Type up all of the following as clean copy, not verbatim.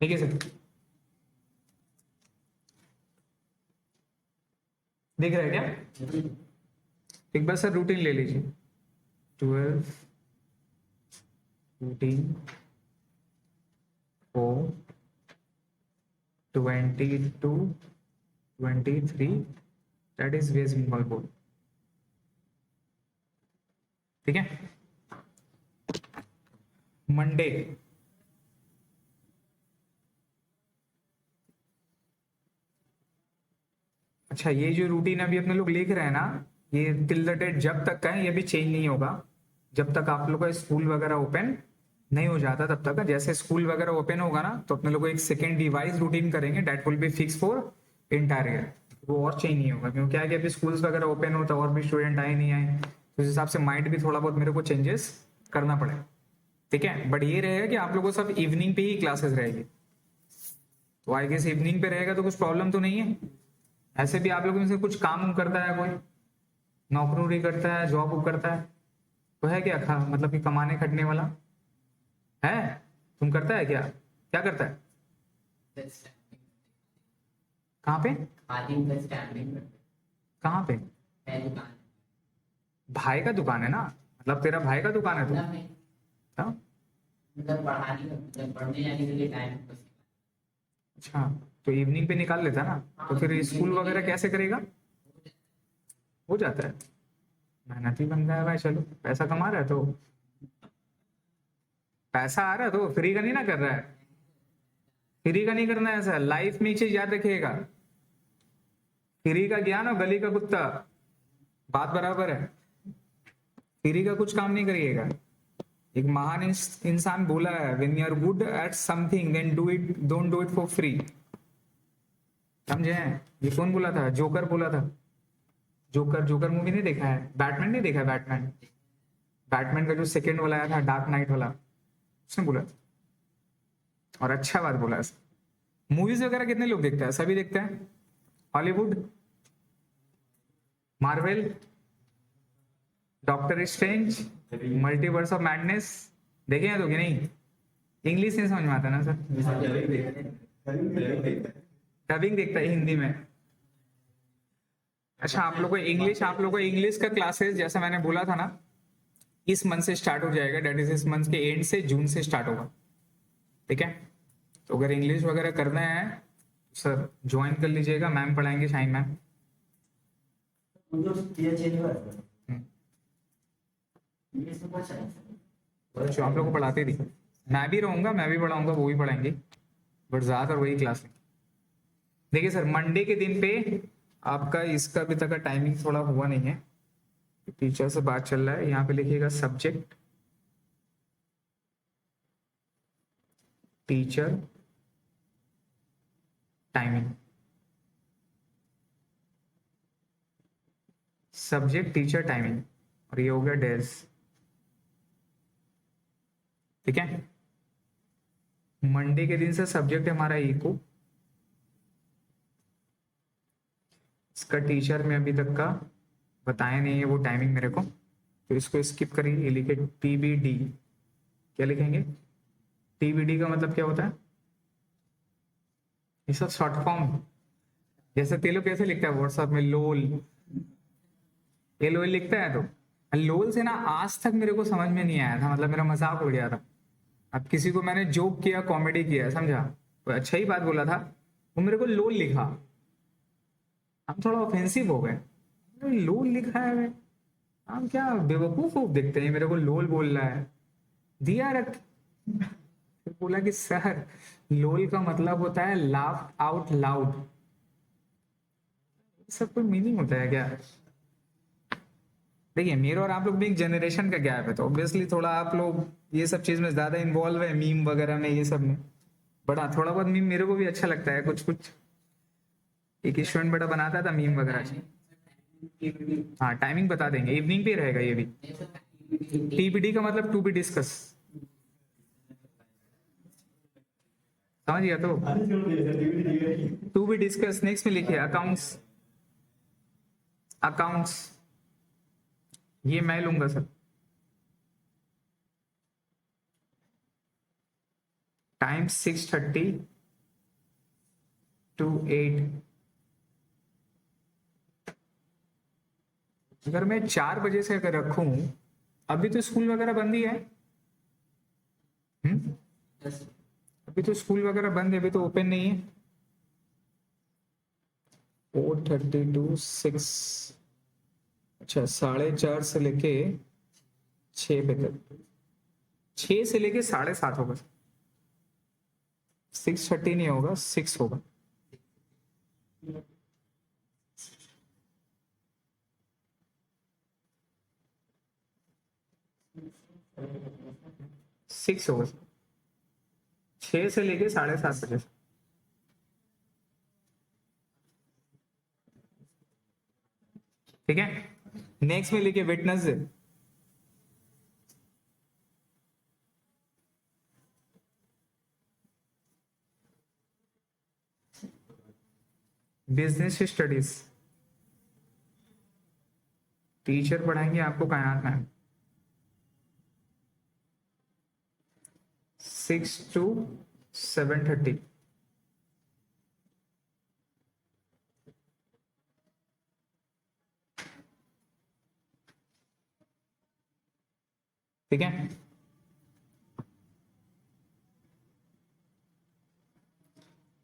ठीक है सर, दिख रहा है क्या? एक बार सर रूटीन ले लीजिए। 12, 14, 4, 22, 23, that is West Bengal board. ठीक है, मंडे अच्छा, ये जो रूटीन अभी अपने लोग लिख रहे हैं ना, ये टिल द डेट जब तक का है, ये भी चेंज नहीं होगा जब तक आप लोग का स्कूल वगैरह ओपन नहीं हो जाता तब तक का। जैसे स्कूल वगैरह ओपन होगा ना, तो अपने लोग एक सेकेंड डिवाइस रूटीन करेंगे, that will be fix for entire year. वो और चेंज नहीं होगा, क्योंकि क्या है कि अभी स्कूल्स वगैरह ओपन हो तो और भी स्टूडेंट आए नहीं आए, तो उस हिसाब से माइंड भी थोड़ा बहुत मेरे को चेंजेस करना पड़ेगा। ठीक है, बट ये रहेगा कि आप लोगों को सब इवनिंग पे ही क्लासेस रहेगी, तो आई गेस इवनिंग पे रहेगा तो कुछ प्रॉब्लम तो नहीं है। ऐसे भी आप लोगों में से कुछ काम उम करता है, कोई नौकरी करता है, जॉब उब करता है, तो है क्या मतलब कि कमाने खटने वाला है? तुम करता है क्या? क्या करता है? कहाँ पे? कहाँ पे? भाई का दुकान है ना, मतलब तेरा भाई का दुकान है तू? हाँ? अच्छा, तो इवनिंग पे निकाल लेता ना, तो फिर स्कूल वगैरह कैसे करेगा? हो जाता है, मेहनती बंदा है भाई, चलो पैसा कमा रहा है तो पैसा आ रहा है तो फ्री का नहीं ना कर रहा है। फ्री का नहीं करना है, ऐसा लाइफ में एक चीज याद रखिएगा, फ्री का ज्ञान और गली का कुत्ता बात बराबर है। फ्री का कुछ काम नहीं करिएगा। एक महान इंसान बोला है, when you are good at something then do it, don't do it for free. समझे हैं? ये कौन बोला था? जोकर बोला था। जोकर, जोकर मूवी नहीं देखा है? बैटमैन नहीं देखा है? बैटमैन, बैटमैन का जो सेकंड वाला आया था, डार्क नाइट वाला, उसने बोला था, और अच्छा बात बोला है। मूवीज वगैरह कितने लोग देखते हैं? सभी देखते हैं। Hollywood, Marvel, doctor strange, multiverse of madness, देखे हैं तो कि नहीं? इंग्लिश नहीं समझ में आता ना सर? डबिंग देखता है हिंदी में। अच्छा, आप लोग को इंग्लिश का क्लासेस जैसा मैंने बोला था ना, इस मंथ से स्टार्ट हो जाएगा, डेट इज इस मंथ के एंड से, जून से स्टार्ट होगा। ठीक है, तो अगर इंग्लिश वगैरह करना है सर ज्वाइन कर लीजिएगा, मैम पढ़ाएंगे, शाइन मैम। जो आप लोग को पढ़ाते थी, मैं भी रहूंगा, मैं भी पढ़ाऊंगा, वो भी पढ़ाएंगे, बट ज्यादातर वही क्लास है। देखिए सर, मंडे के दिन पे आपका इसका अभी तक का टाइमिंग थोड़ा हुआ नहीं है, टीचर से बात चल रहा है। यहाँ पे लिखिएगा subject, teacher, timing. Subject, teacher, timing, और ये हो गया डेज। ठीक है, मंडे के दिन से सब्जेक्ट है हमारा इको, इसका टीचर में अभी तक का बताया नहीं है वो टाइमिंग मेरे को, तो इसको स्किप करिए। ये लिखे टीबीडी, क्या लिखेंगे? टीबीडी का मतलब क्या होता है? ये सब शॉर्ट फॉर्म, जैसे तेलो कैसे लिखता है व्हाट्सएप में लोल, एल ओल लिखता है, तो लोल से ना आज तक मेरे को समझ में नहीं आया था, मतलब मेरा मजाक उड़ गया था। अब किसी को मैंने जोक किया, कॉमेडी किया, समझा, तो अच्छा ही बात बोला था, वो मेरे को लोल लिखा, हम थोड़ा ऑफेंसिव हो गए। अरे लोल लिखा है, हम क्या बेवकूफ वूफ दिखते हैं, मेरे को लोल बोल रहा है, दिया रख। फिर बोला कि सर, लोल का मतलब होता है लाफ आउट लाउड, सब कोई मीनिंग होता है क्या? देखिए, मेरे और आप लोग में एक जनरेशन का गैप है, तो ऑब्वियसली थोड़ा आप लोग ये सब चीज में ज्यादा इन्वॉल्व है, मीम वगैरह में, ये सब में। बड़ा थोड़ा बहुत मीम मेरे को भी अच्छा लगता है, कुछ कुछ। एक स्टूडेंट बड़ा बनाता था मीम वगैरह। हाँ, टाइमिंग बता देंगे, इवनिंग पे रहेगा ये भी। टीबीडी का मतलब टू बी डिस्कस, समझ गया? तो टू बी डिस्कस। नेक्स्ट में लिखिए अकाउंट्स, अकाउंट्स ये मैं लूंगा सर। Time 6:30 to 8। अगर मैं 4 बजे से अगर रखूं, अभी तो स्कूल वगैरह बंद ही है। हम्म? अभी तो स्कूल वगैरह बंद है, अभी तो ओपन नहीं है। 4:30 to 6। अच्छा, 4:30 से लेके 6 बजे तक। 6 से लेके 7:30 होगा। 6:30 नहीं होगा, 6 होगा। 6 होगा। 6 से लेके 7:30 बजे। ठीक है। नेक्स्ट में लिखिए वेटनेसडे। Business studies. टीचर पढ़ाएंगे आपको कायनात मैम। 6 to 7:30। ठीक है।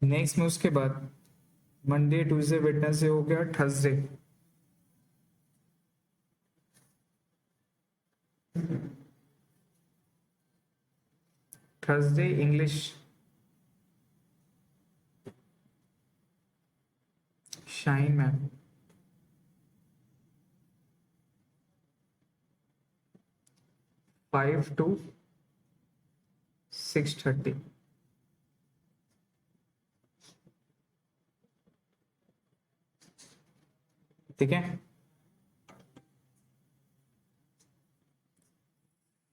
नेक्स्ट में उसके बाद मंडे ट्यूसडे वेडनेसडे हो गया, Thursday. Thursday English. Shine ma'am. 5 to 6:30। ठीक है।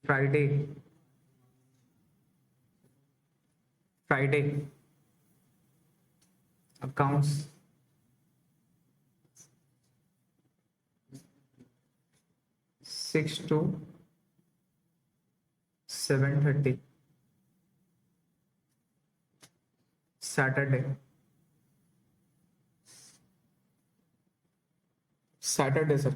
Friday. Friday accounts. 6 to 7:30। Saturday. Saturday sir.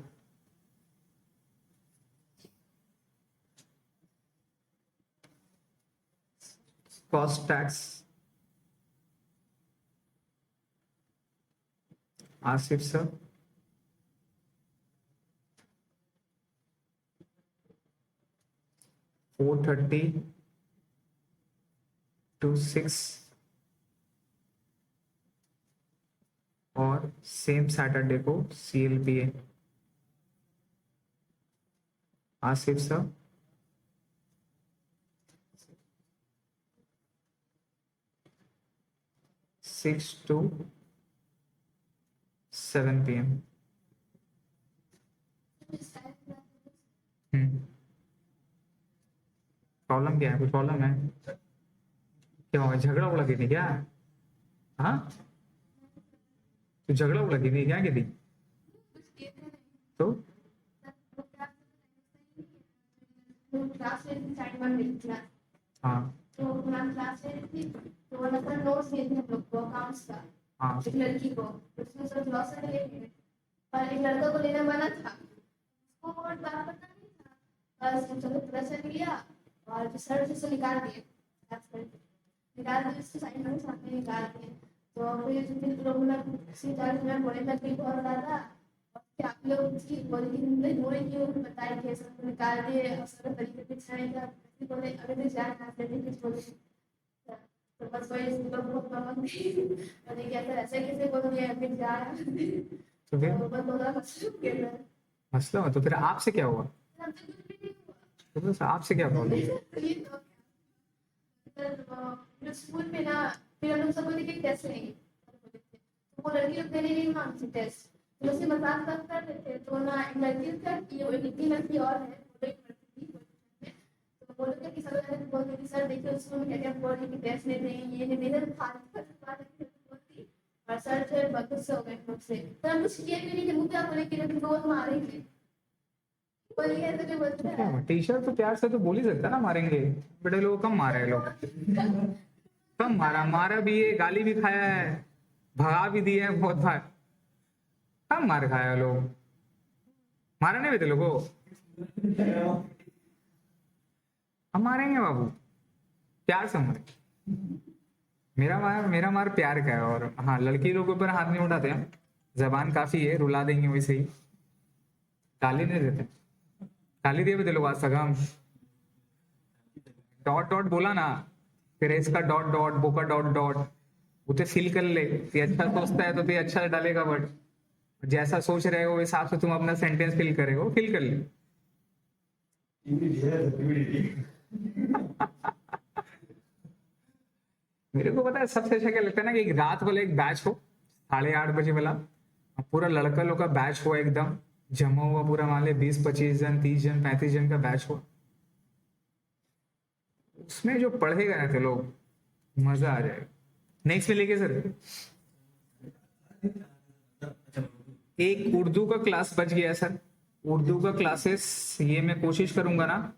Cost tax. Asif sir. 4:30 to 6। और सेम सैटरडे को CLPA। Asif sir. 6 to 7 PM। Problem क्या है? कोई प्रॉब्लम है? क्या हुआ, झगड़ा उगड़ा की थी क्या? हाँ, तो झगड़ा उगड़ा की थी क्या की थी? तो क्लास में साइड वन में क्लास, हाँ तो मैम क्लास में थी, तो वो मतलब नोट्स दिए थे हम लोग को अकाउंट्स का, हाँ एक लड़की को, उसमें सब ग्लॉसरी लेके गए और एक लड़का को लेना मना था, उसको और बात पता नहीं था, बस हम चलो प्रेशर लिया और जो सर से निकाल दिए, निकाल दिए उसके साइड में सामने निकाल दिए। तो फिर लोग मतलब सीधा मैं बोले मैं भी बहुत ज्यादा क्या आप लोग उसकी बोली नहीं बोले क्यों बताए कि सब निकाल दिए और सब तरीके से छाएगा, बोले अगर तो जान ना दे कुछ बोले, तो बस वही लोग बहुत नमक मैंने क्या था ऐसे कैसे बोल दिया फिर जा तो फिर तो बस बोला मसला हुआ, तो फिर आपसे क्या हुआ? हमसे कुछ भी नहीं तो बस आपसे क्या प्रॉब्लम? हुआ। तो ये तो फिर स्कूल में ना फिर हम लोग सबको लेके टेस्ट लेंगे, तो वो लड़की लोग देने नहीं मांगती टेस्ट, तो उसे मजाक कर रहे थे, तो ना एक लड़की का ये एक इतनी लड़की और है, वो एक लड़की थी, तो बोल रहे थे कि सब लड़के बोलते कि सर देखिए उसको क्या क्या बोल रही कि टेस्ट नहीं देंगे, ये नहीं देंगे, तो फालतू की बात बोलती और सर फिर बदतमीज हो गए मुझसे, तो हम कुछ किए भी नहीं थे, मुझे क्या बोले कि लड़की को मारेंगे, बोलिए ऐसे भी बोलते हैं। टी शर्ट तो प्यार से तो बोल ही सकता ना मारेंगे, बड़े लोग कम मारे हैं लोग। कब मारा? मारा भी है, गाली भी खाया है, भगा भी दिया है बहुत बार। कब मार खाया लोग? मारा नहीं बेटे लोगों? हम मारेंगे बाबू, प्यार से मारे। मेरा मार प्यार का है। और हाँ, लड़की लोगों पर हाथ नहीं उठाते हैं, जबान काफी है, रुला देंगे वैसे ही, गाली नहीं देते। गाली दिए बेटे लोग आज तक हम? डॉट डॉट बोला ना, फिर इसका डॉट डॉट, बोका डॉट डॉट, उसे फील कर ले। ये अच्छा सोचता है तो फिर अच्छा डालेगा वर्ड, जैसा सोच रहे हो उस हिसाब से तुम अपना सेंटेंस फिल करेगा, फिल कर ले। मेरे को पता है सबसे अच्छा क्या लगता है ना, कि एक रात वाला एक बैच हो, 8:30 बजे वाला, पूरा लड़का लोग का बैच हो, एकदम जमा हुआ पूरा, मान ले 20-25 जन, 30 जन, 35 जन का बैच हो। उसमें जो पढ़ेगा ना तो लोग, मजा आ जाएगा। नेक्स्ट में लेके सर, एक उर्दू का क्लास बच गया सर। उर्दू का क्लासेस ये मैं कोशिश करूंगा ना,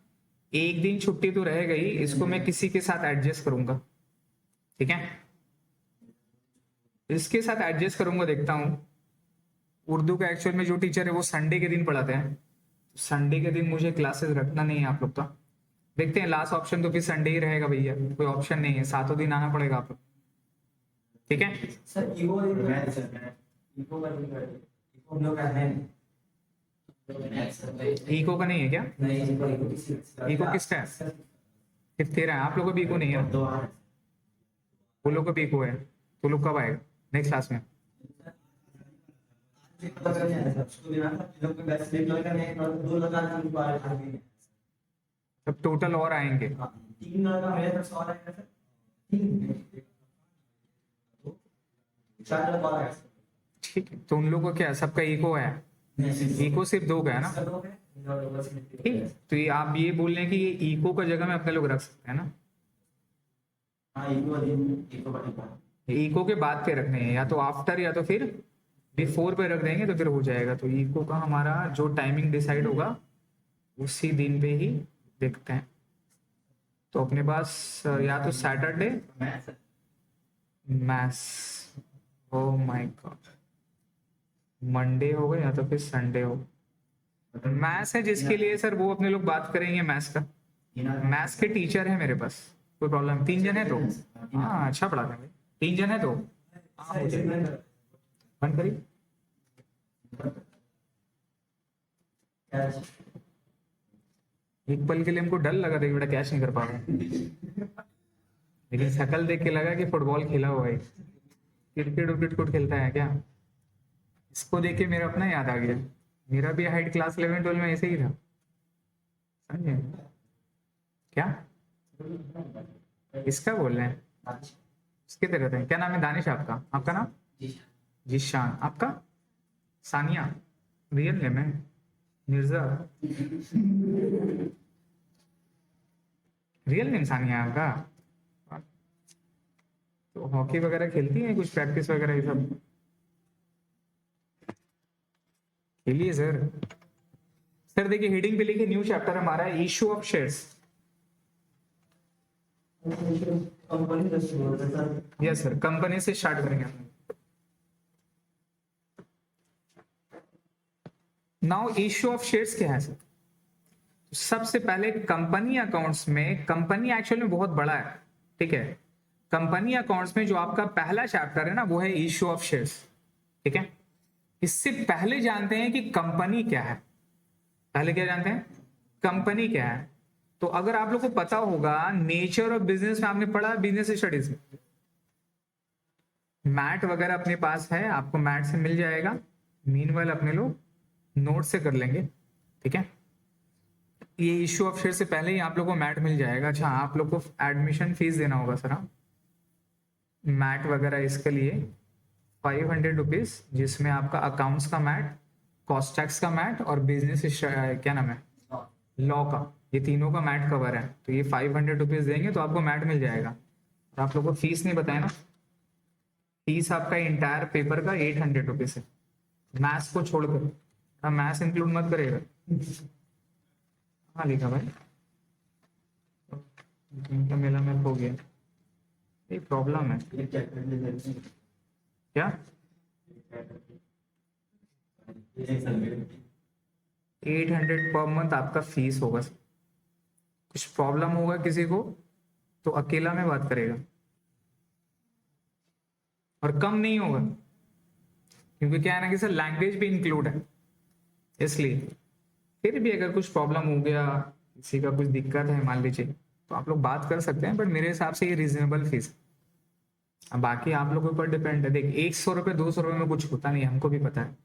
एक दिन छुट्टी तो रह गई, इसको मैं किसी के साथ एडजस्ट करूंगा, ठीक है? इसके साथ एडजस्ट करूंगा, देखता हूँ। उर्दू का एक्चुअल में जो टीचर है वो संडे के दिन पढ़ाते हैं, संडे के दिन मुझे क्लासेस रखना नहीं है आप लोग का। देखते हैं, लास्ट ऑप्शन तो फिर संडे ही रहेगा भैया, कोई ऑप्शन नहीं है, 7 दिन आना पड़ेगा आप लोग, ठीक है? सर ईगो ईगो हम लोग का है इको का नहीं है क्या? नहीं इको किसका है? सिर्फ तेरा है, आप लोगों को भी इको नहीं है? दो वो लोग को भी इको है, तो लोग कब आएगा नेक्स्ट क्लास में? तब टोटल और आएंगे? 3 लड़का मेरे तरफ से और आएगा सर, 4 लड़का और आएगा सर। ठीक है, तो उन लोगों को क्या सबका इको है? इको सिर्फ 2 का है ना? ठीक है, तो ये आप ये बोल रहे हैं कि ये इको का जगह में अपने लोग रख सकते हैं ना? इको के बाद पे रखने हैं, या तो आफ्टर या तो फिर बिफोर पे रख देंगे तो फिर हो जाएगा। तो इको का हमारा जो टाइमिंग डिसाइड होगा उसी दिन पे ही देखते हैं। तो अपने पास या तो Saturday maths, oh my God, Monday होगा या तो फिर संडे हो। मैथ्स है जिसके लिए सर, वो अपने लोग बात करेंगे मैथ्स का। मैथ्स के टीचर है मेरे पास, कोई प्रॉब्लम? 3 जन है तो हाँ, अच्छा पढ़ाते हैं भाई। 3 जन है तो हाँ, हो जाएगा। बंद करिए। एक पल के लिए हमको डर लगा था कि बेटा कैच नहीं कर पा रहा, लेकिन शक्ल देख के लगा कि फुटबॉल खेला हुआ है। क्रिकेट विकेट खेलता है क्या? इसको देख के मेरा अपना याद आ गया, मेरा भी हाइट क्लास 11-12 में ऐसे ही था, समझे क्या? इसका बोल रहे हैं, इसके तरह थे। क्या नाम है दानिश आपका? आपका नाम? जिशान। आपका? सानिया। रियल नेम है? मिर्जा। रियल नेम सानिया आपका? तो हॉकी वगैरह खेलती है, कुछ प्रैक्टिस वगैरह ये सब खेलिए सर? सर देखिए, हेडिंग पे लिखे न्यू चैप्टर हमारा है issue of shares. Yes sir, company से स्टार्ट करेंगे हम। नाउ इशू ऑफ शेयर्स क्या है सर? सबसे पहले कंपनी अकाउंट्स में, कंपनी एक्चुअल में बहुत बड़ा है, ठीक है? कंपनी अकाउंट्स में जो आपका पहला चैप्टर है ना, वो है इशू ऑफ शेयर्स, ठीक है? इससे पहले जानते हैं कि कंपनी क्या है। पहले क्या जानते हैं? कंपनी क्या है। तो अगर आप लोग को पता होगा, नेचर ऑफ बिजनेस में आपने पढ़ा, बिजनेस स्टडीज में मैट वगैरह अपने पास है, आपको मैट से मिल जाएगा। मीनवाइल अपने लोग नोट से कर लेंगे, ठीक है? ये इश्यू ऑफ शेयर से पहले ही आप लोग को मैट मिल जाएगा। अच्छा, आप लोग को एडमिशन फीस देना होगा सर, हाँ? मैट वगैरह इसके लिए 500 रुपीज, जिसमें आपका अकाउंट्स का मैट, कॉस्ट टैक्स का मैट और बिजनेस क्या नाम है, लॉ का, ये तीनों का मैट कवर है। तो ये 500 रुपीज देंगे तो आपको मैट मिल जाएगा। और आप लोग को फीस नहीं बताया ना, फीस आपका इंटायर पेपर का 800 रुपीज है, मैथ्स को छोड़कर। मैथ्स इंक्लूड मत करेगा। हाँ लिखा भाई, मेला में हो गया। ये प्रॉब्लम है ये चेक कर लीजिए क्या? ये सब 800 पर मंथ आपका फीस होगा। कुछ प्रॉब्लम होगा किसी को तो अकेला में बात करेगा, और कम नहीं होगा, क्योंकि क्या है ना कि सर लैंग्वेज भी इंक्लूड है, इसलिए फिर भी अगर कुछ प्रॉब्लम हो गया, किसी का कुछ दिक्कत है मान लीजिए, तो आप लोग बात कर सकते हैं, बट मेरे हिसाब से ये रीजनेबल फीस। अब बाकी आप लोगों के ऊपर डिपेंड है। देख 100 रुपये 200 रुपये में कुछ होता नहीं, हमको भी पता है।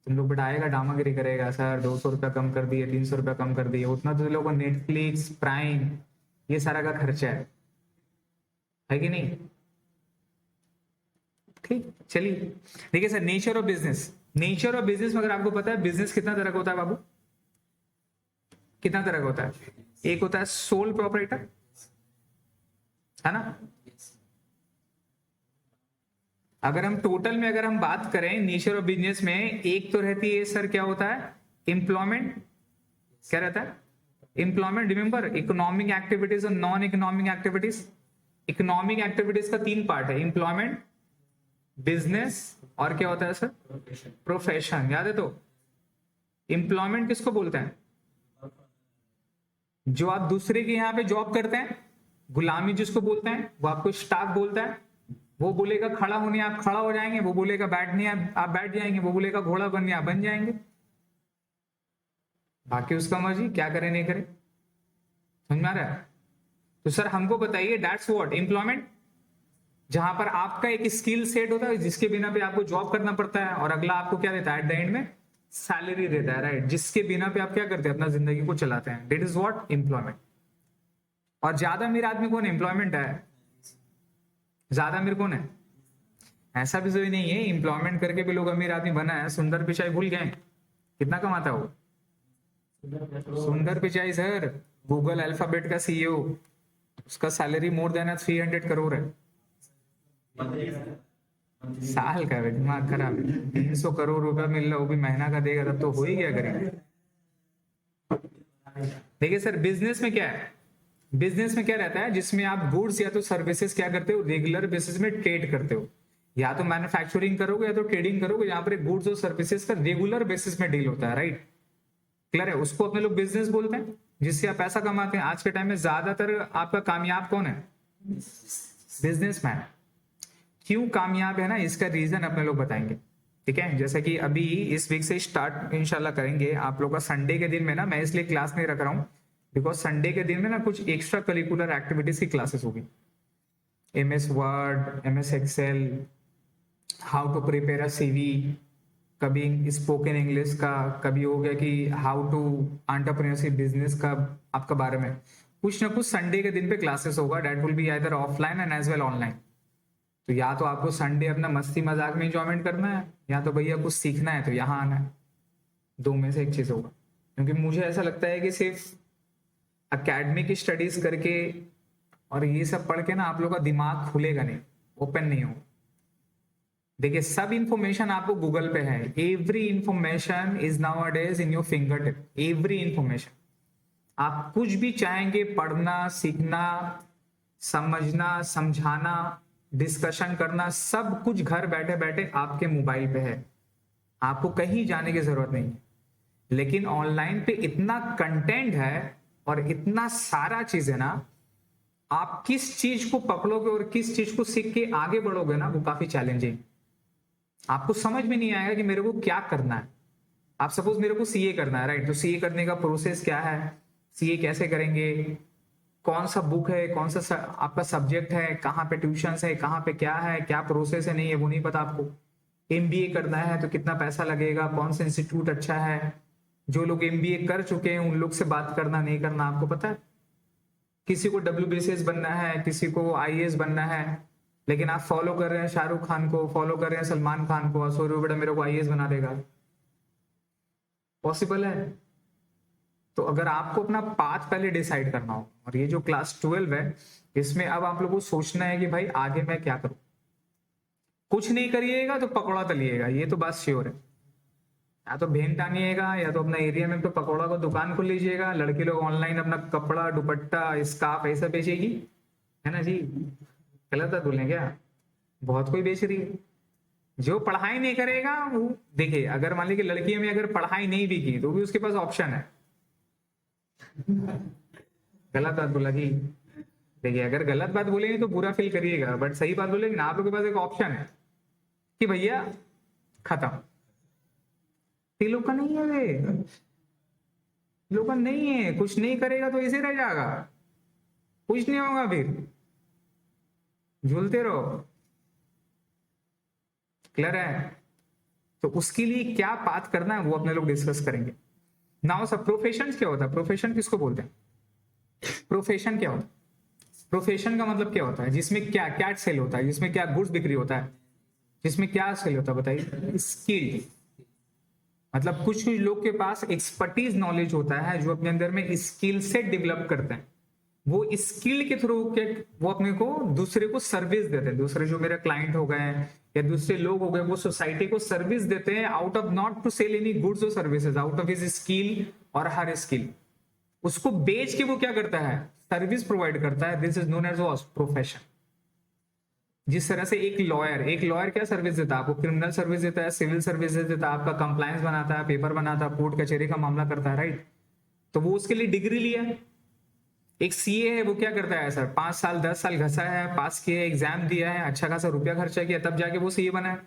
तुम लोग बैठाएगा डामागिरी करेगा, सर 200 रुपया कम कर दिए, 300 रुपया कम कर दिए, उतना तो तुम लोगों को नेटफ्लिक्स प्राइम ये सारा का खर्चा है कि नहीं? ठीक, चलिए। देखिए sir, nature of business, nature of business में अगर आपको पता है बिजनेस कितना तरह का होता है बाबू, कितना तरह का होता है? एक होता है सोल प्रोपराइटर, है ना? अगर हम टोटल में अगर हम बात करें नेचर ऑफ बिजनेस में, एक तो रहती है सर क्या होता है, एम्प्लॉयमेंट। क्या रहता है? एम्प्लॉयमेंट। रिमेंबर, इकोनॉमिक एक्टिविटीज और non economic activities. Economic activities का 3 पार्ट है, एम्प्लॉयमेंट, बिजनेस और क्या होता है सर, प्रोफेशन। याद है? तो एम्प्लॉयमेंट किसको बोलते हैं? जो आप दूसरे के यहाँ पे जॉब करते हैं, गुलामी जिसको बोलते हैं, वो आपको स्टाफ बोलता है। वो बोलेगा खड़ा होने आप खड़ा हो जाएंगे, वो बोलेगा बैठने आप बैठ जाएंगे, वो बोलेगा घोड़ा बनने आप बन जाएंगे। बाकी उसका मर्जी, क्या करे नहीं करे। समझ में आ रहा है? तो सर हमको बताइए, दैट्स व्हाट एम्प्लॉयमेंट, जहां पर आपका एक स्किल सेट होता है जिसके बिना पे आपको जॉब करना पड़ता है, और अगला आपको क्या देता है एट द एंड में, सैलरी देता है, राइट? जिसके बिना पे आप क्या करते हैं, अपना जिंदगी को चलाते हैं। That is what employment. और ज्यादा अमीर आदमी कौन एम्प्लॉयमेंट है? ज्यादा अमीर कौन है? ऐसा भी जरूरी नहीं है, एम्प्लॉयमेंट करके भी लोग अमीर आदमी बना है। सुंदर पिचाई भूल गए कितना कमाता है वो? सुंदर पिचाई सर, गूगल अल्फाबेट का सीईओ, उसका सैलरी मोर देन 300 करोड़ है साल का। दिमाग खराब है। 300 करोड़ रुपया मिल रहा, वो भी महीना का देगा, तब तो हो ही गया करेंगे। देखिए सर, बिजनेस में क्या है, बिजनेस में क्या रहता है, जिसमें आप गुड्स या तो सर्विसेज क्या करते हो, रेगुलर बेसिस में ट्रेड करते हो। या तो मैन्युफैक्चरिंग करोगे या तो ट्रेडिंग करोगे, यहाँ पर गुड्स और सर्विसेज का रेगुलर बेसिस में डील होता है, राइट? क्लियर है? उसको अपने लोग बिजनेस बोलते हैं, जिससे आप पैसा कमाते हैं। आज के टाइम में ज्यादातर आपका कामयाब कौन है? बिजनेसमैन। क्यों कामयाब है ना, इसका रीजन अपने लोग बताएंगे, ठीक है? जैसे कि अभी इस वीक से स्टार्ट इंशाल्लाह करेंगे आप लोग का। संडे के दिन में ना मैं इसलिए क्लास नहीं रख रहा हूँ, बिकॉज संडे के दिन में ना कुछ एक्स्ट्रा करिकुलर एक्टिविटीज की क्लासेस होगी। MS word, MS excel, how to prepare a CV, कभी स्पोकन इंग्लिश का, कभी हो गया कि हाउ टू एंटरप्रेन्योरशिप बिजनेस का आपका बारे में कुछ ना कुछ संडे के दिन पे क्लासेस होगा। That will be either offline and as well online. तो या तो आपको संडे अपना मस्ती मजाक में एंजॉयमेंट करना है, या तो भैया कुछ सीखना है तो यहाँ आना है। 2 में से एक चीज होगा। क्योंकि मुझे ऐसा लगता है कि सिर्फ अकेडमिक स्टडीज करके और ये सब पढ़ के ना आप लोग का दिमाग खुलेगा नहीं, ओपन नहीं होगा। देखिए, सब इंफॉर्मेशन आपको गूगल पे है। Every information is now a days in your finger tip. Every information, आप कुछ भी चाहेंगे पढ़ना, सीखना, समझना, समझाना, डिस्कशन करना, सब कुछ घर बैठे बैठे आपके मोबाइल पे है। आपको कहीं जाने की जरूरत नहीं है। लेकिन ऑनलाइन पे इतना कंटेंट है और इतना सारा चीज है ना, आप किस चीज को पकड़ोगे और किस चीज को सीख के आगे बढ़ोगे ना, वो काफी चैलेंजिंग। आपको समझ में नहीं आएगा कि मेरे को क्या करना है। आप सपोज मेरे को CA करना है, राइट? तो CA करने का प्रोसेस क्या है, CA कैसे करेंगे, कौन सा बुक है, कौन सा आपका सब्जेक्ट है, कहाँ पे ट्यूशन है, कहाँ पे क्या है, क्या प्रोसेस है, नहीं है वो नहीं पता आपको। MBA करना है तो कितना पैसा लगेगा, कौन सा इंस्टीट्यूट अच्छा है। जो लोग MBA कर चुके हैं उन लोग से बात करना नहीं करना आपको पता है। किसी को WBCS बनना है, किसी को IAS बनना है, लेकिन आप फॉलो कर रहे हैं शाहरुख खान को, फॉलो कर रहे हैं सलमान खान को, सोचो बेटा मेरे को IAS बना देगा। पॉसिबल है? तो अगर आपको अपना पाथ पहले डिसाइड करना हो, और ये जो क्लास 12 है इसमें अब आप लोगों को सोचना है कि भाई आगे मैं क्या करूं। कुछ नहीं करिएगा तो पकौड़ा तलिएगा, ये तो बात श्योर है। या तो भेन टानिएगा, या तो अपना एरिया में तो पकौड़ा को दुकान खोल लीजिएगा। लड़के लोग ऑनलाइन अपना कपड़ा, दुपट्टा, स्कार्फ ऐसा बेचेगी, है ना जी? गलत बात बोले क्या? बहुत कोई बेच रही है। जो पढ़ाई नहीं करेगा वो, देखिए अगर मान लीजिए लड़कियों में अगर पढ़ाई नहीं भी की तो भी उसके पास ऑप्शन है। गलत बात बोला कि, देखिए अगर गलत बात बोलेंगे तो बुरा फील करिएगा, बट सही बात बोलेंगे ना, आप लोग के पास एक ऑप्शन है कि भैया खत्म। ये लोग का नहीं है, वे लोग का नहीं है, कुछ नहीं करेगा तो ऐसे रह जाएगा, कुछ नहीं होगा, फिर झूलते रहो। क्लियर है? तो उसके लिए क्या बात करना है वो अपने लोग डिस्कस करेंगे। नाउ सब प्रोफेशन क्या होता है? प्रोफेशन किसको बोलते हैं? प्रोफेशन क्या होता है? प्रोफेशन का मतलब क्या होता है? जिसमें क्या क्या सेल होता है, जिसमें क्या गुड्स बिक्री होता है, जिसमें क्या सेल होता है बताइए? स्किल। मतलब कुछ कुछ लोग के पास एक्सपर्टीज नॉलेज होता है जो अपने अंदर में स्किल सेट डेवलप करते हैं। वो स्किल के थ्रू वो अपने को दूसरे को सर्विस देते हैं। दूसरे जो मेरे क्लाइंट हो गए या दूसरे लोग हो गए, वो सोसाइटी को सर्विस देते हैं out of not to sell any goods और services, out of his skill और हर स्किल। उसको बेच के वो क्या करता है? सर्विस प्रोवाइड करता है। This is known as profession. जिस तरह से एक लॉयर क्या सर्विस देता है? आपको क्रिमिनल सर्विस देता है, सिविल सर्विस देता है, आपका कंप्लायंस बनाता है, पेपर बनाता है, कोर्ट कचहरी का मामला करता है, राइट? तो वो उसके लिए डिग्री लिया है। एक सीए है, वो क्या करता है सर? 5 साल 10 साल घसा है, पास किया है, एग्जाम दिया है, अच्छा खासा रुपया खर्चा किया, तब जाके वो सीए बना है।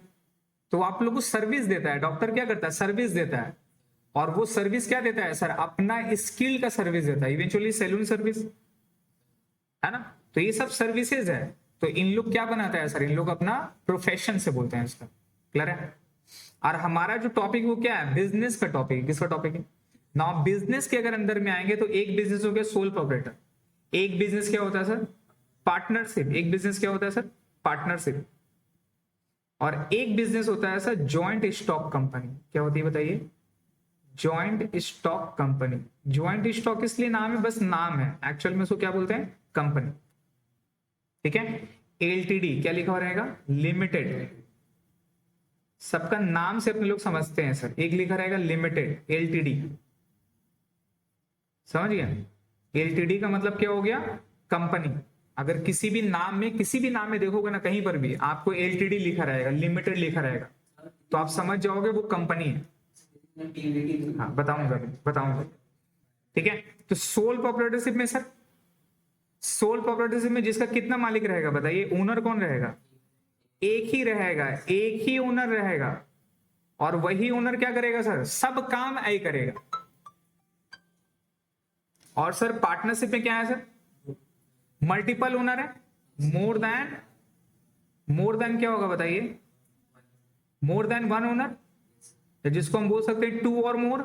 तो आप लोग को सर्विस देता है। डॉक्टर क्या करता है? सर्विस देता है। और वो सर्विस क्या देता है सर? अपना स्किल का सर्विस देता है। इवेंचुअली सैलून सर्विस है ना। तो ये सब सर्विसेज है। तो इन लोग क्या बनाता है सर? इन लोग अपना प्रोफेशन से बोलते हैं इसका। क्लियर है? और हमारा जो टॉपिक वो क्या है? बिजनेस का टॉपिक। किसका टॉपिक है? नाउ बिजनेस के अगर अंदर में आएंगे तो एक बिजनेस हो गया सोल प्रोप्राइटर। एक बिजनेस क्या होता है सर? पार्टनरशिप। एक बिजनेस क्या होता है सर? पार्टनरशिप। और एक बिजनेस होता है सर जॉइंट स्टॉक कंपनी। क्या होती है बताइए? Joint stock company. Joint stock इसलिए नाम है, बस नाम है, एक्चुअल में उसको क्या बोलते हैं? कंपनी। ठीक है? एलटीडी क्या लिखा हुआ रहेगा? लिमिटेड। सबका नाम से अपने लोग समझते हैं सर। एक लिखा रहेगा लिमिटेड, एलटीडी। समझ गए? एलटीडी का मतलब क्या हो गया? कंपनी। अगर किसी भी नाम में देखोगे ना, कहीं पर भी आपको एलटीडी लिखा रहेगा, लिमिटेड लिखा रहेगा, तो आप समझ जाओगे वो कंपनी है। हाँ बताऊंगा। ठीक है? तो सोल प्रोप्राइटरशिप में सर, सोल प्रोप्राइटरशिप में जिसका कितना मालिक रहेगा बताइए? ओनर कौन रहेगा? एक ही रहेगा, एक ही ओनर रहेगा। और वही ओनर क्या करेगा सर? सब काम ऐ करेगा। और सर पार्टनरशिप में क्या है सर? मल्टीपल ओनर है। मोर देन क्या होगा बताइए? मोर देन वन ओनर, जिसको हम बोल सकते हैं टू और मोर।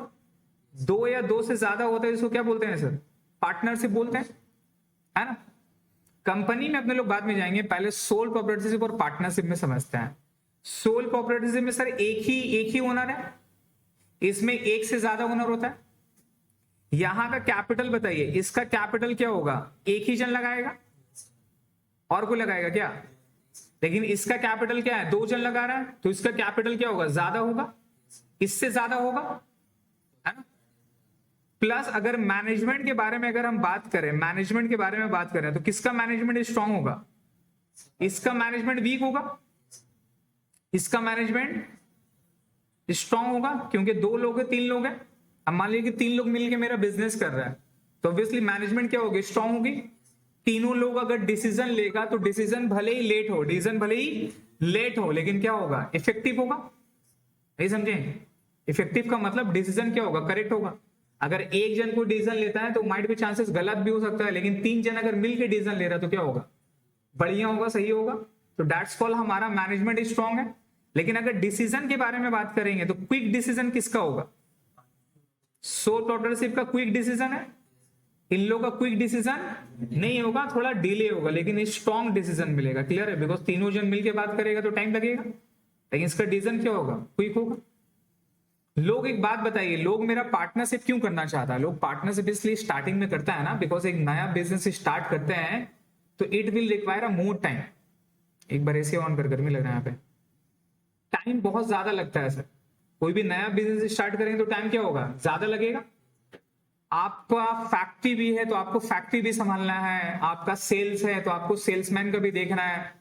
दो या दो से ज्यादा होता है, इसको क्या बोलते हैं सर? पार्टनरशिप बोलते हैं, है ना। कंपनी में अपने लोग बाद में जाएंगे, पहले सोल प्रोप्राइटरशिप और पार्टनरशिप में समझते हैं। सोल प्रोप्राइटरशिप में सर एक ही ओनर है, इसमें एक से ज्यादा ओनर होता है। यहां का कैपिटल बताइए, इसका कैपिटल क्या होगा? एक ही जन लगाएगा, और कोई लगाएगा क्या? लेकिन इसका कैपिटल क्या है? 2 जन लगा रहा है, तो इसका कैपिटल क्या होगा? ज्यादा होगा, इससे ज्यादा होगा, है ना। प्लस अगर मैनेजमेंट के बारे में अगर हम बात करें, तो किसका मैनेजमेंट स्ट्रांग होगा? इसका मैनेजमेंट वीक होगा, इसका मैनेजमेंट स्ट्रांग होगा, क्योंकि 2 लोग है 3 लोग है। अब मान लीजिए कि 3 लोग मिलकर मेरा बिजनेस कर रहा है, तो ऑब्वियसली मैनेजमेंट क्या होगी? स्ट्रांग होगी। तीनों लोग अगर डिसीजन लेगा तो डिसीजन भले ही लेट हो, लेकिन क्या होगा? इफेक्टिव होगा। नहीं समझे? इफेक्टिव का मतलब डिसीजन क्या होगा? करेक्ट होगा। अगर एक जन को डिसीजन लेता है तो माइट भी चांसेस गलत भी हो सकता है, लेकिन 3 जन अगर मिलकर डिसीजन ले रहा है तो क्या होगा? बढ़िया होगा, सही होगा। तो दैट्स कॉल हमारा मैनेजमेंट स्ट्रांग है। लेकिन अगर डिसीजन के बारे में बात करेंगे तो क्विक डिसीजन किसका होगा? सोल प्रोप्राइटरशिप का क्विक डिसीजन है। इन लोगों का क्विक डिसीजन नहीं होगा, थोड़ा डिले होगा, लेकिन स्ट्रॉन्ग डिसीजन मिलेगा। क्लियर है? बिकॉज तीनों जन मिलकर बात करेगा तो टाइम लगेगा, लेकिन इसका डिसीजन क्या होगा? क्विक होगा। लोग एक बात बताइए, लोग मेरा पार्टनरशिप क्यों करना चाहता है? लोग पार्टनरशिप इसलिए स्टार्टिंग में करता है ना, बिकॉज एक नया बिजनेस स्टार्ट करते हैं तो it will require a more time. एक बार ऐसे ऑन कर, गर्मी लग रहा है यहाँ पे, टाइम बहुत ज्यादा लगता है सर। कोई भी नया बिजनेस स्टार्ट करेंगे तो टाइम क्या होगा? ज्यादा लगेगा। आपका फैक्ट्री भी है तो आपको फैक्ट्री भी संभालना है, आपका सेल्स है तो आपको सेल्समैन का भी देखना है,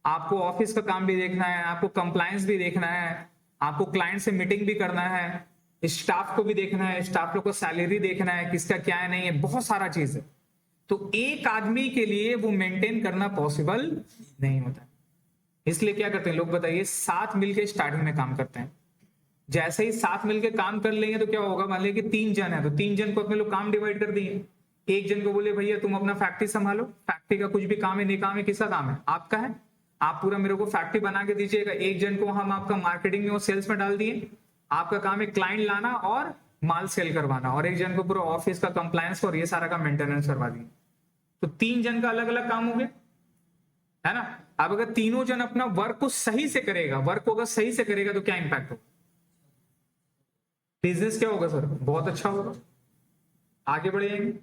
आपको ऑफिस का काम भी देखना है, आपको कंप्लायंस भी देखना है, आपको क्लाइंट से मीटिंग भी करना है, स्टाफ को भी देखना है, स्टाफ लोग को सैलरी देखना है, किसका क्या है नहीं है, बहुत सारा चीज है। तो एक आदमी के लिए वो मेंटेन करना पॉसिबल नहीं होता। इसलिए क्या करते हैं लोग बताइए, साथ मिलकर स्टार्टिंग में काम करते हैं। जैसे ही साथ मिलकर काम कर लेंगे तो क्या होगा, मान लीजिए कि 3 जन है तो 3 जन को अपने लोग काम डिवाइड कर दिए। एक जन को बोले भैया तुम अपना फैक्ट्री संभालो, फैक्ट्री का कुछ भी काम है नहीं काम है, किसका काम है, आपका है, आप पूरा मेरे को फैक्ट्री बना के दीजिएगा। एक जन को हम आपका मार्केटिंग में और सेल्स में डाल दिए, आपका काम है क्लाइंट लाना और माल सेल करवाना, और एक जन को पूरा ऑफिस का कंप्लायंस और ये सारा का मेंटेनेंस करवा दिए। तो 3 जन का अलग अलग काम हो गया, है ना। अब अगर तीनों जन अपना वर्क को सही से करेगा, वर्क को अगर सही से करेगा तो क्या इंपैक्ट होगा, बिजनेस क्या होगा सर, बहुत अच्छा होगा, आगे बढ़ जाएंगे।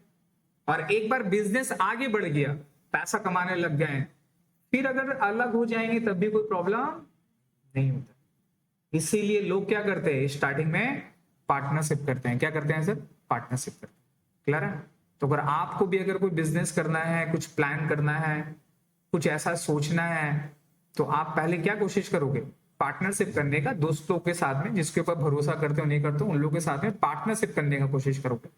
और एक बार बिजनेस आगे बढ़ गया, पैसा कमाने लग गए, फिर अगर अलग हो जाएंगे तब भी कोई प्रॉब्लम नहीं होता। इसीलिए लोग क्या करते हैं, स्टार्टिंग में पार्टनरशिप करते हैं। क्या करते हैं सर, पार्टनरशिप करते हैं। क्लियर है। तो अगर आपको भी अगर कोई बिजनेस करना है, कुछ प्लान करना है, कुछ ऐसा सोचना है, तो आप पहले क्या कोशिश करोगे, पार्टनरशिप करने का। दोस्तों के साथ में जिसके ऊपर भरोसा करते हो नहीं करते हो, उन लोगों के साथ में पार्टनरशिप करने का कोशिश करोगे,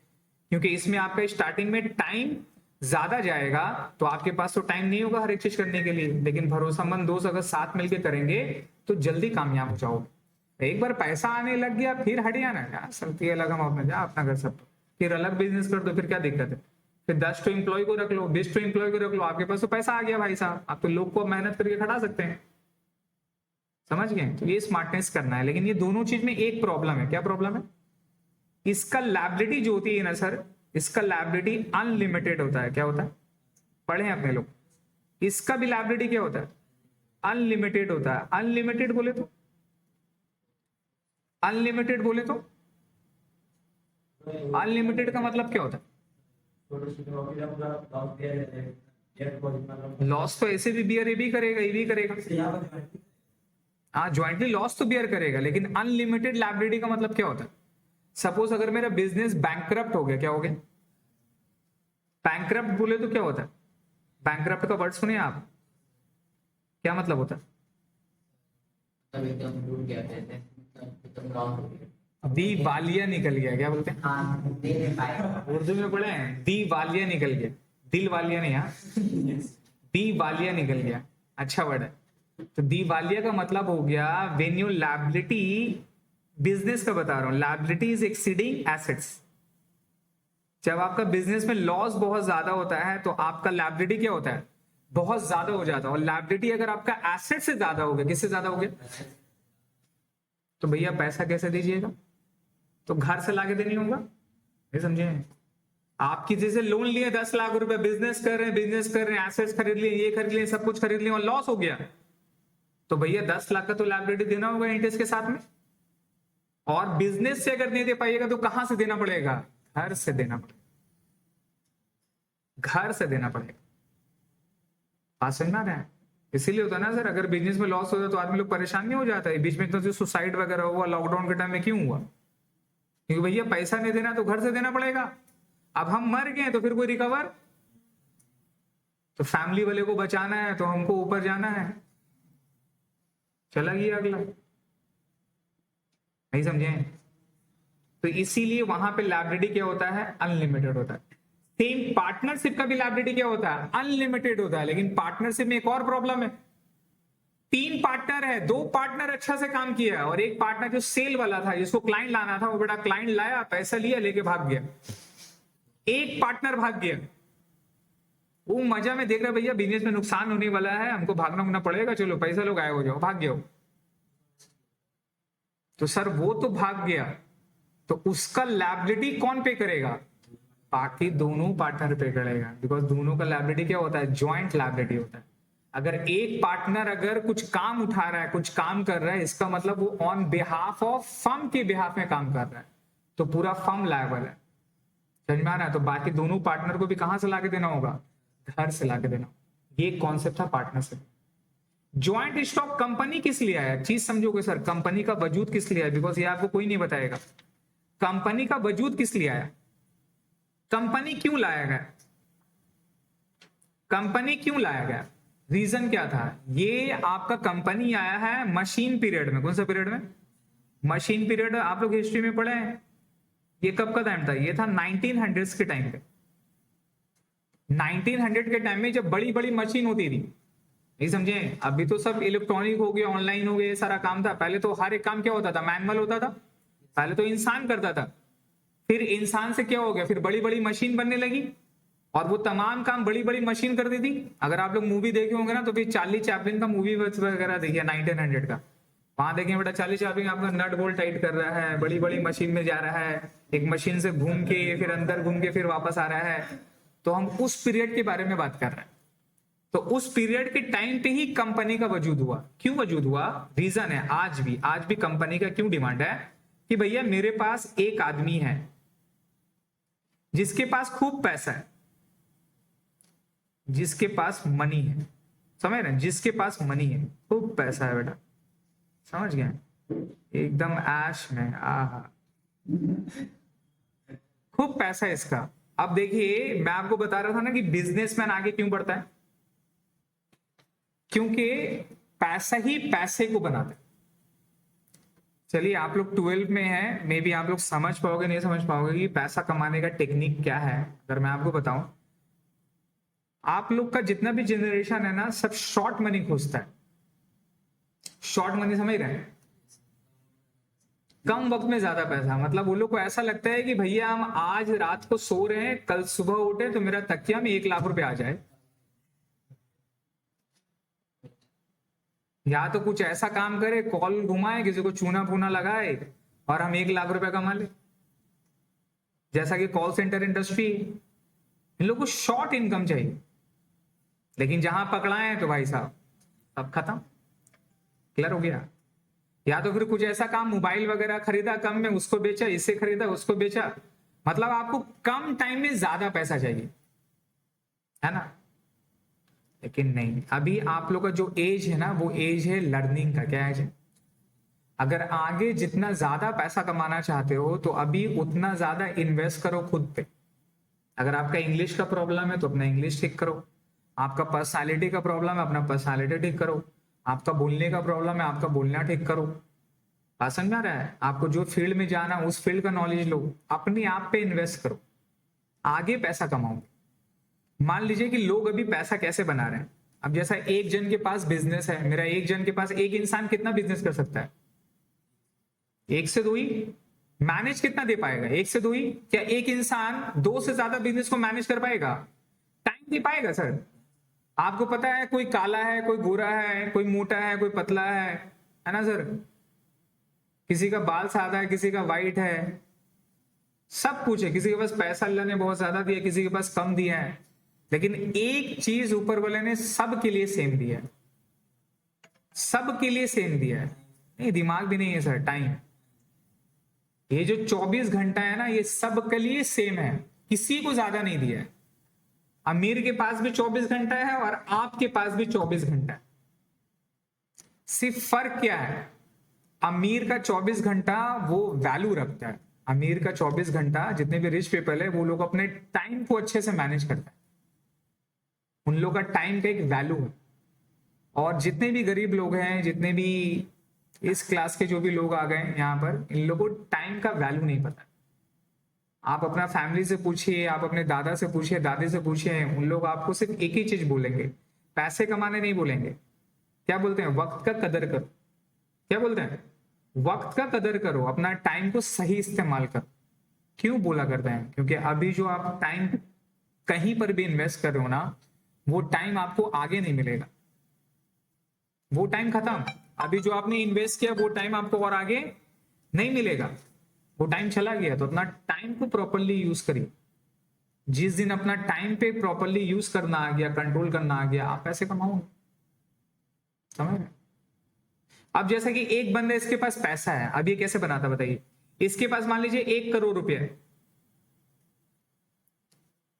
क्योंकि इसमें आपका स्टार्टिंग में टाइम ज्यादा जाएगा। तो आपके पास तो टाइम नहीं होगा हर एक चीज करने के लिए, लेकिन भरोसामंद दोस्त अगर साथ मिलकर करेंगे तो जल्दी कामयाब हो जाओगे। एक बार पैसा आने लग गया फिर हट जाना यार, सब अलग हम अपना जा अपना कर सकते, फिर अलग बिजनेस कर दो, फिर क्या दिक्कत है। फिर 10 एम्प्लॉय को रख लो, 20 एम्प्लॉय को रख लो, आपके पास तो पैसा आ गया भाई साहब, आप तो लोग को मेहनत करके खड़ा सकते हैं। समझ गए। तो ये स्मार्टनेस करना है। लेकिन ये दोनों चीज में एक प्रॉब्लम है। क्या प्रॉब्लम है, इसका लायबिलिटी जो होती है ना सर, इसका लायबिलिटी अनलिमिटेड होता है। क्या होता है, पढ़े हैं अपने लोग, इसका भी लायबिलिटी क्या होता है, अनलिमिटेड होता है। अनलिमिटेड बोले तो, अनलिमिटेड बोले तो, अनलिमिटेड का मतलब क्या होता है, लॉस तो ऐसे भी बियर, ये भी करेगा, ये भी करेगा। हाँ, ज्वाइंटली लॉस तो बियर करेगा, लेकिन अनलिमिटेड लायबिलिटी का मतलब क्या होता है। सपोज अगर मेरा बिजनेस बैंकरप्ट हो गया, क्या हो गया, बैंकरप्ट बोले तो क्या होता है, बैंकरप्ट का वर्ड सुने आप, क्या मतलब होता है, दिवालिया निकल गया। क्या बोलते हैं, उर्दू में पढ़े हैं, दिवालिया निकल गया, दिल वालिया नहीं, हाँ दिवालिया निकल गया, अच्छा वर्ड है। तो दिवालिया का मतलब हो गया व्हेन योर लायबिलिटी, बिजनेस का बता रहा हूं, लायबिलिटी इज एक्सीडिंग एसेट्स। जब आपका बिजनेस में लॉस बहुत ज्यादा होता है तो आपका लायबिलिटी क्या होता है, बहुत ज्यादा हो जाता है। और लायबिलिटी अगर आपका एसेट से ज्यादा हो गया, किससे ज्यादा हो गया, तो भैया पैसा कैसे दीजिएगा, तो घर से लाके देनी होगा, ये समझे। आप किसी से लोन लिए 10 लाख रुपए, बिजनेस कर रहे हैं, एसेट्स खरीद लिए, ये खरीद लिए, सब कुछ खरीद लिए, और लॉस हो गया, तो भैया 10 लाख का तो लायबिलिटी देना होगा इंटरेस्ट के साथ में। और बिजनेस से अगर नहीं दे पाइएगा तो कहां से देना पड़ेगा, घर से देना पड़ेगा, घर से देना पड़ेगा। बात समझ में आ रहा है। इसीलिए होता है ना सर, अगर बिजनेस में लॉस होता है तो आदमी लोग परेशान नहीं हो जाता है। बीच में तो जो सुसाइड वगैरह हुआ लॉकडाउन के टाइम में क्यों हुआ, क्योंकि भैया पैसा नहीं देना तो घर से देना पड़ेगा। अब हम मर गए तो फिर कोई रिकवर, तो फैमिली वाले को बचाना है तो हमको ऊपर जाना है, चला गया अगला, नहीं समझे। तो इसीलिए वहां पे लायबिलिटी क्या होता है, अनलिमिटेड होता है। सेम पार्टनरशिप का भी लायबिलिटी क्या होता है, अनलिमिटेड होता है। लेकिन पार्टनरशिप में एक और प्रॉब्लम है, 3 पार्टनर है, 2 पार्टनर अच्छा से काम किया और एक पार्टनर जो सेल वाला था, जिसको क्लाइंट लाना था, वो बेटा क्लाइंट लाया, पैसा लिया, लेके भाग गया। एक पार्टनर भाग गया, वो मजा में देख रहा भैया बिजनेस में नुकसान होने वाला है, हमको भागना होना पड़ेगा, चलो पैसा लो, गायब हो जाओ, भाग गया। तो सर वो तो भाग गया, तो उसका लायबिलिटी कौन पे करेगा, बाकी दोनों पार्टनर पे करेगा। बिकॉज दोनों का लायबिलिटी क्या होता है, ज्वाइंट लायबिलिटी होता है। अगर एक पार्टनर अगर कुछ काम उठा रहा है, कुछ काम कर रहा है, इसका मतलब वो ऑन बिहाफ ऑफ फर्म के बिहाफ में काम कर रहा है, तो पूरा फर्म लायबल है। समझ में आ रहा है। तो बाकी दोनों पार्टनर को भी कहां से लाके देना होगा, घर से लाके देना। ये कॉन्सेप्ट था पार्टनरशिप। ज्वाइंट स्टॉक कंपनी किस लिए आया, चीज समझोगे सर, कंपनी का वजूद किस लिए आया, बिकॉज ये आपको कोई नहीं बताएगा। कंपनी का वजूद किस लिए आया, कंपनी क्यों लाया गया? कंपनी क्यों लाया गया? रीजन क्या था? ये आपका कंपनी आया है मशीन पीरियड में। कौन सा पीरियड में? Machine period. आप लोग हिस्ट्री में पढ़े हैं। ये कब का टाइम था? ये था 1900s के टाइम पे। 1900 के टाइम में जब बड़ी बड़ी मशीन होती थी, नहीं समझे? अभी तो सब इलेक्ट्रॉनिक हो गया, ऑनलाइन हो गया, ये सारा काम था। पहले तो हर एक काम क्या होता था? मैनुअल होता था। पहले तो इंसान करता था, फिर इंसान से क्या हो गया? फिर बड़ी बड़ी मशीन बनने लगी और वो तमाम काम बड़ी बड़ी मशीन कर दी थी। अगर आप लोग मूवी देखे होंगे ना, तो फिर चार्ली चैपलिन का मूवी वगैरह देखिए 1900 का। वहां देखें बेटा, चार्ली चैपलिन आपका नट बोल्ट टाइट कर रहा है, बड़ी बड़ी मशीन में जा रहा है, एक मशीन से घूम के फिर अंदर घूम के फिर वापस आ रहा है। तो हम उस पीरियड के बारे में बात कर रहे हैं। तो उस पीरियड के टाइम पे ही कंपनी का वजूद हुआ। क्यों वजूद हुआ? रीजन है। आज भी कंपनी का क्यों डिमांड है कि भैया मेरे पास एक आदमी है जिसके पास खूब पैसा है, जिसके पास मनी है। समझ रहे हैं? जिसके पास मनी है, खूब पैसा है बेटा, समझ गए? एकदम ऐश में, आहा, खूब पैसा है इसका। अब देखिए, मैं आपको बता रहा था ना कि बिजनेसमैन आगे क्यों बढ़ता है? क्योंकि पैसा ही पैसे को बनाता है। चलिए, आप लोग 12 में हैं, मे बी आप लोग समझ पाओगे नहीं समझ पाओगे कि पैसा कमाने का टेक्निक क्या है। अगर मैं आपको बताऊं, आप लोग का जितना भी जनरेशन है ना, सब शॉर्ट मनी खोजता है। शॉर्ट मनी समझ रहे हैं? कम वक्त में ज्यादा पैसा। मतलब वो लोग को ऐसा लगता है कि भैया हम आज रात को सो रहे हैं, कल सुबह उठे तो मेरा तकिया में 1 लाख रुपए आ जाए, या तो कुछ ऐसा काम करे, कॉल घुमाए, किसी को चूना फूना लगाए और हम 1 लाख रुपए कमा ले। जैसा कि कॉल सेंटर इंडस्ट्री, इन लोगों को शॉर्ट इनकम चाहिए। लेकिन जहां पकड़ाए तो भाई साहब अब खत्म। क्लियर हो गया? या तो फिर कुछ ऐसा काम, मोबाइल वगैरह खरीदा कम में, उसको बेचा, इससे खरीदा उसको बेचा। मतलब आपको कम टाइम में ज्यादा पैसा चाहिए, है ना? लेकिन नहीं, अभी आप लोग का जो एज है ना, वो एज है लर्निंग का। क्या है? अगर आगे जितना ज्यादा पैसा कमाना चाहते हो तो अभी उतना ज्यादा इन्वेस्ट करो खुद पे। अगर आपका इंग्लिश का प्रॉब्लम है तो अपना इंग्लिश ठीक करो। आपका पर्सनालिटी का प्रॉब्लम है, अपना पर्सनालिटी ठीक करो। आपका बोलने का प्रॉब्लम है, आपका बोलना ठीक करो। बात समझ में आ रहा है? आपको जो फील्ड में जाना, उस फील्ड का नॉलेज लो, अपने आप पे इन्वेस्ट करो, आगे पैसा कमाओ। मान लीजिए कि लोग अभी पैसा कैसे बना रहे हैं। अब जैसा एक जन के पास बिजनेस है, मेरा एक जन के पास, एक इंसान कितना बिजनेस कर सकता है? 1 से 2 ही। मैनेज कितना दे पाएगा? 1 से 2 ही। क्या एक इंसान 2 से ज्यादा बिजनेस को मैनेज कर पाएगा? टाइम दे पाएगा सर? आपको पता है, कोई काला है, कोई गोरा है, कोई मोटा है, कोई पतला है ना सर? किसी का बाल सादा है, किसी का वाइट है, सब कुछ है। किसी के पास पैसा अल्लाह ने बहुत ज्यादा दिया, किसी के पास कम दिया है। लेकिन एक चीज ऊपर वाले ने सबके लिए सेम दिया है, सबके लिए सेम दिया है। नहीं, दिमाग भी नहीं है सर, टाइम। ये जो 24 घंटा है ना, ये सबके लिए सेम है, किसी को ज्यादा नहीं दिया है। अमीर के पास भी 24 घंटा है और आपके पास भी 24 घंटा है। सिर्फ फर्क क्या है? अमीर का 24 घंटा वो वैल्यू रखता है। अमीर का 24 घंटा, जितने भी रिच पीपल है, वो लोग अपने टाइम को अच्छे से मैनेज करते हैं। उन लोग का टाइम का एक वैल्यू है। और जितने भी गरीब लोग हैं, जितने भी इस क्लास के जो भी लोग आ गए यहाँ पर, इन लोगों को टाइम का वैल्यू नहीं पता। आप अपना फैमिली से पूछिए, आप अपने दादा से पूछिए, दादी से पूछिए, उन लोग आपको सिर्फ एक ही चीज बोलेंगे, पैसे कमाने नहीं बोलेंगे। क्या बोलते हैं? वक्त का कदर करो। क्या बोलते हैं? वक्त का कदर करो, अपना टाइम को सही इस्तेमाल करो। क्यों बोला करते हैं? क्योंकि अभी जो आप टाइम कहीं पर भी इन्वेस्ट कर रहे हो ना, वो टाइम आपको आगे नहीं मिलेगा। वो टाइम खत्म। अभी जो आपने इन्वेस्ट किया, वो टाइम आपको और आगे नहीं मिलेगा। वो टाइम चला गया। तो अपना टाइम को प्रॉपरली यूज करिए। जिस दिन अपना टाइम पे प्रॉपरली यूज करना आ गया, कंट्रोल करना आ गया, आप पैसे कमाओगे। समझ रहे? अब जैसा कि एक बंदा, इसके पास पैसा है, अब ये कैसे बनाता बताइए? इसके पास मान लीजिए 1 करोड़ रुपया है।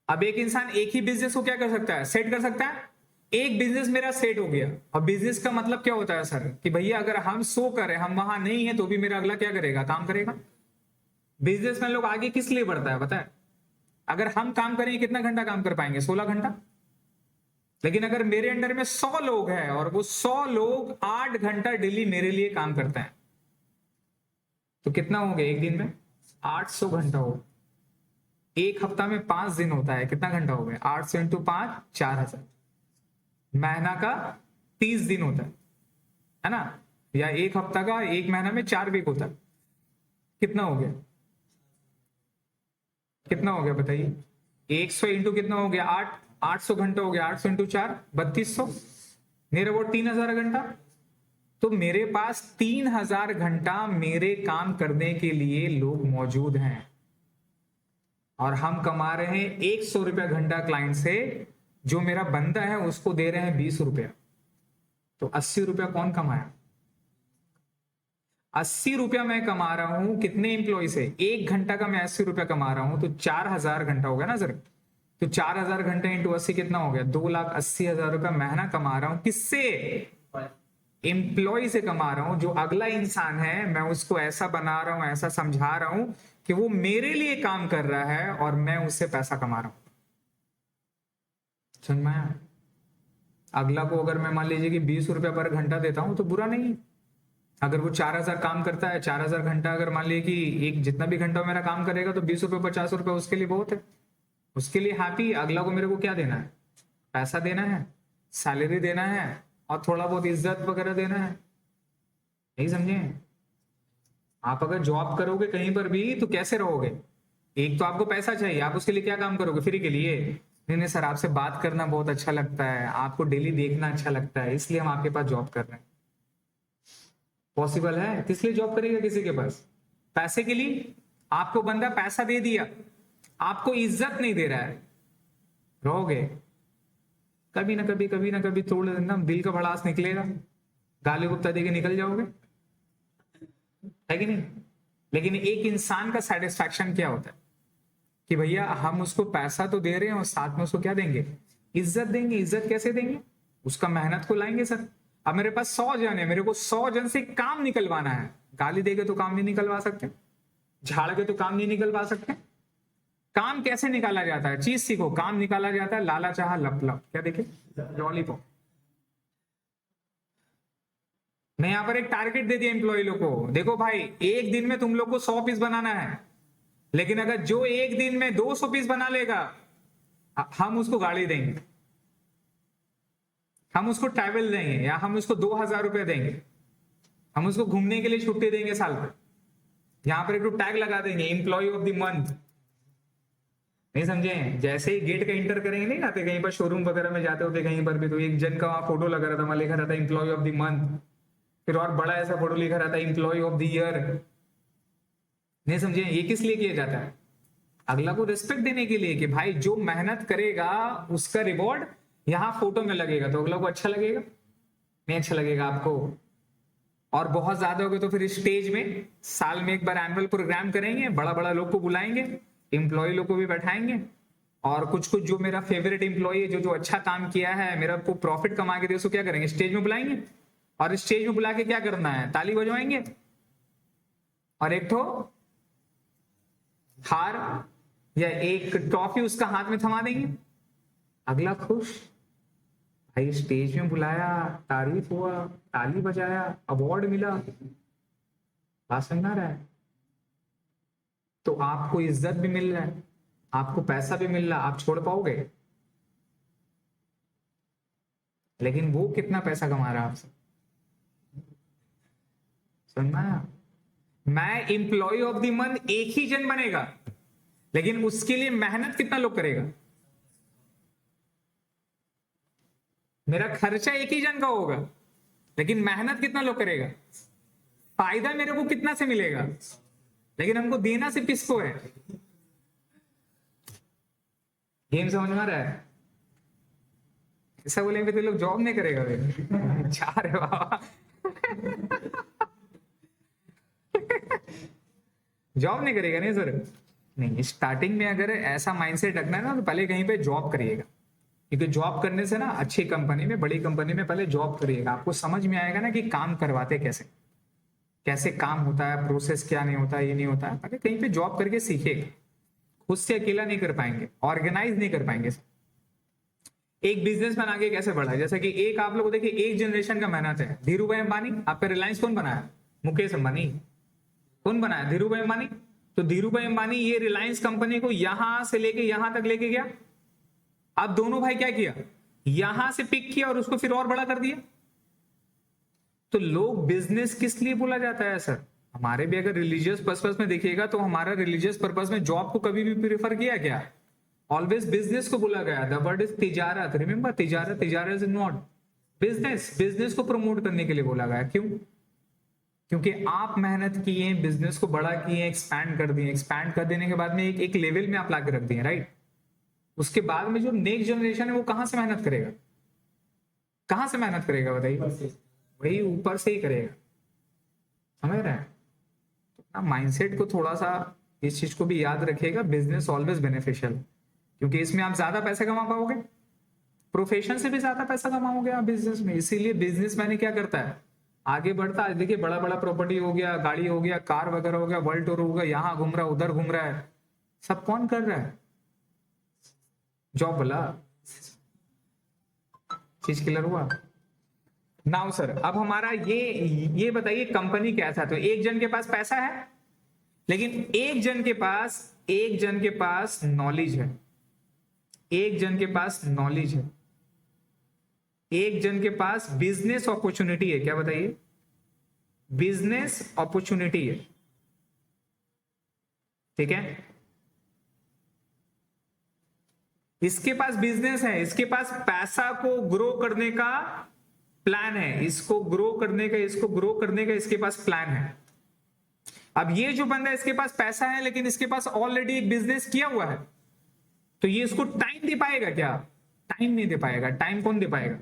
अब एक इंसान एक ही बिजनेस को क्या कर सकता है? सेट कर सकता है। एक बिजनेस मेरा सेट हो गया। और बिजनेस का मतलब क्या होता है सर? कि भैया अगर हम 100 करें, हम वहां नहीं है, तो भी मेरा अगला क्या करेगा? काम करेगा। बिजनेसमैन लोग आगे किस लिए बढ़ता है पता है? अगर हम काम करेंगे कितना घंटा काम कर पाएंगे? 16 घंटा। लेकिन अगर मेरे अंडर में 100 लोग हैं और वो 100 लोग 8 घंटा डेली मेरे लिए काम करते हैं, तो कितना हो गया एक दिन में? 800 घंटा हो। एक हफ्ता में 5 दिन होता है, कितना घंटा हो गया? 800 इंटू 5, 4000। महीना का 30 दिन होता है ना? या एक हफ्ता का, एक महीना में 4 वीक होता है। कितना हो गया? कितना हो गया बताइए? 100 इंटू कितना हो गया? 8, 800 घंटा हो गया। 800 इंटू 4, 3200। मेरे वो 3000 घंटा। तो मेरे पास 3000 घंटा मेरे काम करने के लिए लोग मौजूद हैं, और हम कमा रहे हैं 100 रुपया घंटा क्लाइंट से। जो मेरा बंदा है उसको दे रहे हैं 20 रुपया। तो 80 रुपया कौन कमाया? 80 रुपया मैं कमा रहा हूं कितने एम्प्लॉय से? 1 घंटा का मैं 80 रुपया कमा रहा हूं, तो 4000 घंटा हो गया ना सर? तो 4000 घंटे इंटू 80 कितना हो गया? 2,80,000 रुपया महीना कमा रहा हूं। किससे? एम्प्लॉय से कमा रहा हूं। जो अगला इंसान है मैं उसको ऐसा बना रहा हूं, ऐसा समझा रहा हूं कि वो मेरे लिए काम कर रहा है और मैं उससे पैसा कमा रहा हूं। समझ में आया? अगला को अगर मैं मान लीजिए कि 20 रुपया पर घंटा देता हूं तो बुरा नहीं है। अगर वो 4000 काम करता है, 4000 घंटा, अगर मान लीजिए कि एक जितना भी घंटा मेरा काम करेगा, तो 20 रुपये 50 रुपये उसके लिए बहुत है, उसके लिए हैप्पी। अगला को मेरे को क्या देना है? पैसा देना है, सैलरी देना है, और थोड़ा बहुत इज्जत वगैरह देना है। नहीं समझे? आप अगर जॉब करोगे कहीं पर भी तो कैसे रहोगे? एक तो आपको पैसा चाहिए, आप उसके लिए क्या काम करोगे? फ्री के लिए? नहीं नहीं सर, आपसे बात करना बहुत अच्छा लगता है, आपको डेली देखना अच्छा लगता है, इसलिए हम आपके पास जॉब कर रहे हैं। पॉसिबल है? किस लिए जॉब करेगा किसी के पास? पैसे के लिए। आपको बंदा पैसा दे दिया, आपको इज्जत नहीं दे रहा है, रहोगे? कभी ना कभी थोड़ा ना दिल का भड़ास निकलेगा, गाली गुप्ता देके निकल जाओगे, है कि नहीं? लेकिन एक इंसान का सेटिस्फैक्शन क्या होता है कि भैया हम उसको पैसा तो दे रहे हैं और साथ में उसको क्या देंगे? इज्जत देंगे। इज्जत कैसे देंगे? उसका मेहनत को लाएंगे सर। अब मेरे पास 100 जन है, मेरे को 100 जन से काम निकलवाना है। गाली देके तो काम नहीं निकलवा सकते, झाड़ के तो काम नहीं निकलवा सकते। काम कैसे निकाला जाता है? चीज सीखो। काम निकाला जाता है लाला चाहा लप लप। क्या देखे? लॉलीपॉप। मैं यहां पर एक टारगेट दे दिया एम्प्लॉय लोग को, देखो भाई एक दिन में तुम लोग को 100 पीस बनाना है, लेकिन अगर जो एक दिन में 200 पीस बना लेगा, हम उसको गाड़ी देंगे, हम उसको ट्रैवल देंगे, या हम उसको 2000 रुपए देंगे, हम उसको घूमने के लिए छुट्टी देंगे साल भर। यहां पर एक टैग लगा देंगे, एम्प्लॉय ऑफ द मंथ। नहीं समझे? जैसे ही गेट का इंटर करेंगे, नहीं आते कहीं पर शोरूम वगैरह में जाते होते कहीं पर भी, तो एक जन का वहां फोटो लगा रहता, वहां लिखा रहता एम्प्लॉय ऑफ द मंथ, फिर और बड़ा ऐसा फोटो लिखा रहता है एम्प्लॉय ऑफ द ईयर। नहीं समझे? ये किस लिए किया जाता है? अगला को रिस्पेक्ट देने के लिए कि भाई जो मेहनत करेगा उसका रिवॉर्ड यहां फोटो में लगेगा, तो अगला को अच्छा लगेगा? नहीं अच्छा लगेगा आपको? और बहुत ज्यादा हो गए तो फिर स्टेज में साल में एक बार एनुअल प्रोग्राम करेंगे, बड़ा बड़ा लोग को बुलाएंगे, एम्प्लॉय लोग को भी बैठाएंगे, और कुछ कुछ जो मेरा फेवरेट एम्प्लॉय है, जो जो अच्छा काम किया है, मेरा को प्रॉफिट कमा के दे, उसको क्या करेंगे? स्टेज में बुलाएंगे, और स्टेज में बुला के क्या करना है? ताली बजवाएंगे, और एक तो हार या एक ट्रॉफी उसका हाथ में थमा देंगे। अगला खुश, भाई स्टेज में बुलाया, तारीफ हुआ, ताली बजाया, अवार्ड मिला, बात समझ आ रहा है? तो आपको इज्जत भी मिल रहा है, आपको पैसा भी मिल रहा है, आप छोड़ पाओगे? लेकिन वो कितना पैसा कमा रहा है आपसे? समझना? मैं एम्प्लॉय ऑफ द मंथ एक ही जन बनेगा, लेकिन उसके लिए मेहनत कितना लोग करेगा? मेरा खर्चा एक ही जन का होगा, लेकिन मेहनत कितना लोग करेगा? फायदा मेरे को कितना से मिलेगा, लेकिन हमको देना सिर्फ किसको है? गेम समझ में आ रहा है? ऐसा बोलेंगे तो लोग जॉब नहीं करेगा फिर। चार है बाबा। जॉब नहीं करेगा? नहीं सर, नहीं। स्टार्टिंग में अगर ऐसा माइंडसेट रखना है ना, तो पहले कहीं पे जॉब करिएगा, क्योंकि जॉब करने से ना, अच्छी कंपनी में, बड़ी कंपनी में पहले जॉब करिएगा, आपको समझ में आएगा ना कि काम करवाते कैसे, कैसे काम होता है, प्रोसेस क्या नहीं होता है, ये नहीं होता है। पहले कहीं पे जॉब करके सीखिएगा। खुद से अकेला नहीं कर पाएंगे, ऑर्गेनाइज नहीं कर पाएंगे। एक बिजनेसमैन आगे कैसे बढ़ा है, जैसे कि एक आप लोग देखिए एक जनरेशन का मेहनत है। धीरू भाई अंबानी, आपका रिलायंस कौन बनाया? मुकेश अंबानी। कौन बनाया? धीरू भाई अंबानी। तो धीरू भाई अंबानी ये रिलायंस कंपनी को यहां से लेके यहां तक लेके गया। अब दोनों भाई क्या किया, यहां से पिक किया और उसको फिर और बड़ा कर दिया। तो लोग बिजनेस किस लिए बोला जाता है सर? हमारे भी अगर रिलीजियस पर्पस में देखिएगा तो हमारा रिलीजियस पर्पस में जॉब को कभी भी प्रेफर किया गया, ऑलवेज बिजनेस को बोला गया। द वर्ड इज तिजारत, रिमेंबर तिजारत, तिजारत इज नॉट बिजनेस। बिजनेस को प्रमोट करने के लिए बोला गया। क्यों? क्योंकि आप मेहनत किए, बिजनेस को बड़ा किए, एक्सपैंड कर दिए, एक्सपैंड कर देने के बाद में एक लेवल में आप लाके रख दिए, राइट? उसके बाद में जो नेक्स्ट जनरेशन है वो कहां से मेहनत करेगा? कहां से मेहनत करेगा बताइए? वही ऊपर से ही करेगा। समझ रहे हैं? तो माइंडसेट को थोड़ा सा इस चीज को भी याद रखिएगा। बिजनेस ऑलवेज बेनिफिशियल, क्योंकि इसमें आप ज्यादा पैसे कमा पाओगे, प्रोफेशन से भी ज्यादा पैसा कमाओगे आप बिजनेस में। इसीलिए बिजनेस मैंने क्या करता है, आगे बढ़ता है। देखिए बड़ा बड़ा प्रॉपर्टी हो गया, गाड़ी हो गया, कार वगैरह हो गया, वर्ल्ड टूर हो गया, यहाँ घूम रहा है, उधर घूम रहा है, सब कौन कर रहा है? जॉब वाला। चीज क्लियर हुआ? नाउ सर, अब हमारा ये बताइए कंपनी क्या था? तो एक जन के पास पैसा है, लेकिन एक जन के पास नॉलेज है। एक जन के पास नॉलेज है, एक जन के पास बिजनेस अपॉर्चुनिटी है। क्या बताइए? बिजनेस अपॉर्चुनिटी है, ठीक है? इसके पास बिजनेस है, इसके पास पैसा को ग्रो करने का प्लान है, इसको ग्रो करने का इसके पास प्लान है। अब ये जो बंदा इसके पास पैसा है लेकिन इसके पास ऑलरेडी एक बिजनेस किया हुआ है, तो ये इसको टाइम दे पाएगा क्या? टाइम नहीं दे पाएगा। टाइम कौन दे पाएगा?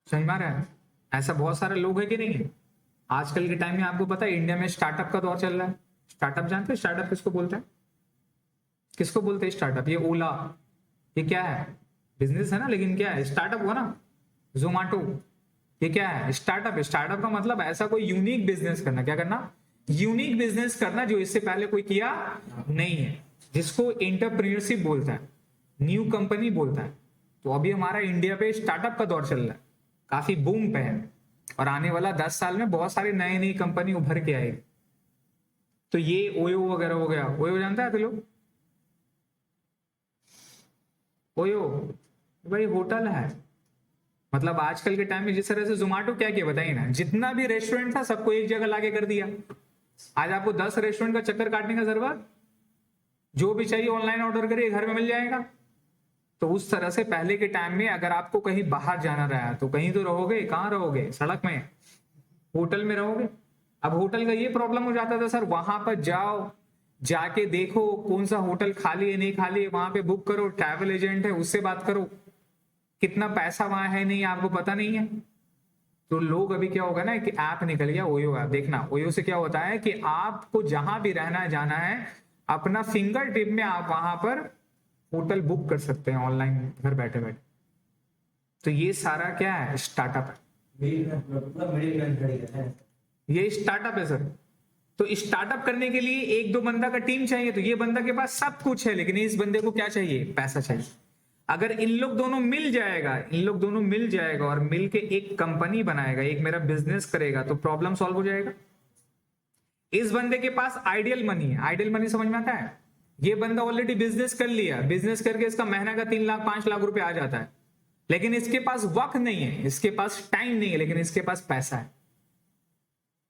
समझ में आ रहा है? ऐसा बहुत सारे लोग है कि नहीं है? आजकल के टाइम में आपको पता है इंडिया में स्टार्टअप का दौर चल रहा है। स्टार्टअप जानते हैं? स्टार्टअप किसको बोलते हैं? किसको बोलते हैं स्टार्टअप? ये ओला, ये क्या है? बिजनेस है ना, लेकिन क्या है? स्टार्टअप हुआ ना। जोमैटो, ये क्या है? स्टार्टअप है। स्टार्टअप का मतलब ऐसा कोई यूनिक बिजनेस करना। क्या करना? यूनिक बिजनेस करना जो इससे पहले कोई किया नहीं है, जिसको एंटरप्रेन्योरशिप बोलता है, न्यू कंपनी बोलता है। तो अभी हमारा इंडिया पे स्टार्टअप का दौर चल रहा है, काफी बूम पे है, और आने वाला 10 साल में बहुत सारी नई नई कंपनी उभर के आएगी। तो ये ओयो वगैरह हो गया। ओयो जानता है लोग? ओयो भाई होटल है। मतलब आजकल के टाइम में जिस तरह से जोमेटो क्या किया बताइए ना, जितना भी रेस्टोरेंट था सबको एक जगह लाके कर दिया। आज आपको 10 रेस्टोरेंट का चक्कर काटने का जरूरत, जो भी चाहिए ऑनलाइन ऑर्डर करिए, घर में मिल जाएगा। तो उस तरह से पहले के टाइम में अगर आपको कहीं बाहर जाना रहा तो कहीं तो रहोगे, कहाँ रहोगे? सड़क में, होटल में रहोगे। अब होटल का ये प्रॉब्लम हो जाता था सर, वहां पर जाओ, जाके देखो कौन सा होटल खाली है नहीं खाली है, वहां पे बुक करो, ट्रैवल एजेंट है उससे बात करो, कितना पैसा वहां है नहीं आपको पता नहीं है। तो लोग अभी क्या होगा ना कि ऐप निकल गया ओयो ऐप। देखना ओयो से क्या होता है कि आपको जहां भी रहना है जाना है, अपना फिंगर टिप में आप वहां पर होटल बुक कर सकते हैं ऑनलाइन, घर बैठे बैठे। तो ये सारा क्या है? स्टार्टअप है। ये स्टार्टअप है सर। तो स्टार्टअप करने के लिए एक दो बंदा का टीम चाहिए। तो ये बंदा के पास सब कुछ है, लेकिन इस बंदे को क्या चाहिए? पैसा चाहिए। अगर इन लोग दोनों मिल जाएगा और मिल के एक कंपनी बनाएगा, एक मेरा बिजनेस करेगा, तो प्रॉब्लम सॉल्व हो जाएगा। इस बंदे के पास आइडियल मनी है। आइडियल मनी समझ में आता है? ये बंदा ऑलरेडी बिजनेस कर लिया, बिजनेस करके इसका महीना का 3 लाख 5 लाख रुपए आ जाता है, लेकिन इसके पास वक्त नहीं है, इसके पास टाइम नहीं है, लेकिन इसके पास पैसा है।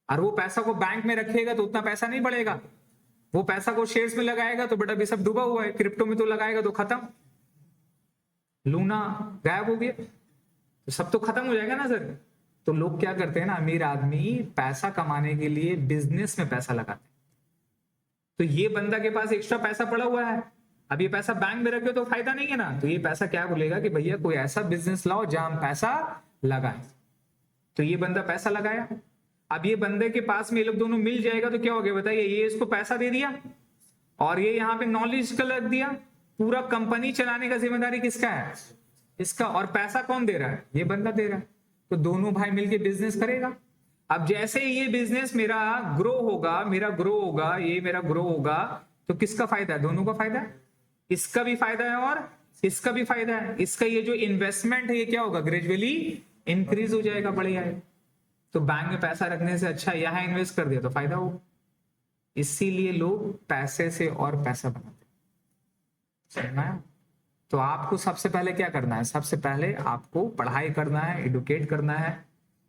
और वो पैसा को बैंक में रखेगा तो उतना पैसा नहीं बढ़ेगा। वो पैसा को शेयर्स में लगाएगा तो बेटा भी सब डूबा हुआ है, क्रिप्टो में तो लगाएगा तो खत्म, लूना गायब हो गया, तो सब तो खत्म हो जाएगा ना सर। तो लोग क्या करते हैं ना, अमीर आदमी पैसा कमाने के लिए बिजनेस में पैसा लगाते हैं। तो ये बंदा के पास एक्स्ट्रा पैसा पड़ा हुआ है, अब ये पैसा बैंक में रखे तो फायदा नहीं है ना। तो ये पैसा क्या बोलेगा कि भैया कोई ऐसा बिजनेस लाओ जहां हम पैसा लगाएं। तो ये बंदा पैसा लगाया। अब ये बंदे के पास में ये लोग दोनों मिल जाएगा तो क्या हो गया बताइए? ये इसको पैसा दे दिया और ये यहाँ पे नॉलेज का लग दिया। पूरा कंपनी चलाने का जिम्मेदारी किसका है? इसका। और पैसा कौन दे रहा है? ये बंदा दे रहा है। तो दोनों भाई मिलके बिजनेस करेगा। अब जैसे ये बिजनेस मेरा ग्रो होगा, ये मेरा ग्रो होगा, तो किसका फायदा है? दोनों का फायदा है। इसका भी फायदा है और इसका भी फायदा है। इसका ये जो इन्वेस्टमेंट है ये क्या होगा? ग्रेजुअली इंक्रीज हो जाएगा, बढ़िया है। तो बैंक में पैसा रखने से अच्छा यहाँ इन्वेस्ट कर दिया तो फायदा होगा। इसीलिए लोग पैसे से और पैसा बनाते हैं, समझना है? तो आपको सबसे पहले क्या करना है? सबसे पहले आपको पढ़ाई करना है, एडुकेट करना है।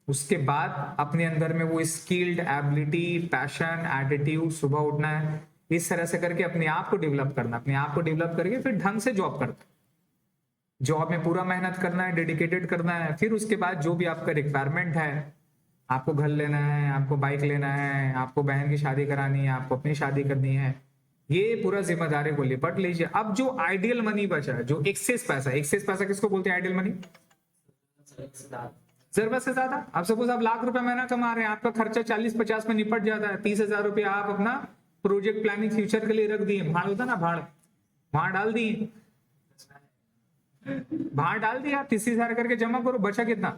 उसके बाद अपने अंदर में वो स्किल्ड, एबिलिटी, पैशन, एटीट्यूड, सुबह उठना है, इस तरह से करके अपने आप को डेवलप करना। अपने आप को डेवलप करके फिर ढंग से जॉब करना। जॉब में पूरा मेहनत करना है, डेडिकेटेड करना है। फिर उसके बाद जो भी आपका रिक्वायरमेंट है, आपको घर लेना है, आपको बाइक लेना है, आपको बहन की शादी करानी है, आपको अपनी शादी करनी है, ये पूरा जिम्मेदारी को लिपट लीजिए। अब जो आइडियल मनी बचा है, जो एक्सेस पैसा किसको बोलते हैं? आइडियल मनी, जरूरत से ज्यादा। अब सपोज आप लाख रुपए महीना कमा रहे हैं, आपका खर्चा 40-50 में निपट जाता है, 30,000 रुपया आप अपना प्रोजेक्ट प्लानिंग फ्यूचर के लिए रख दिए। भाड़ होता ना, भाड़ डाल दिए, भाड़ डाल दिया, 30,000 करके जमा करो, बचा कितना?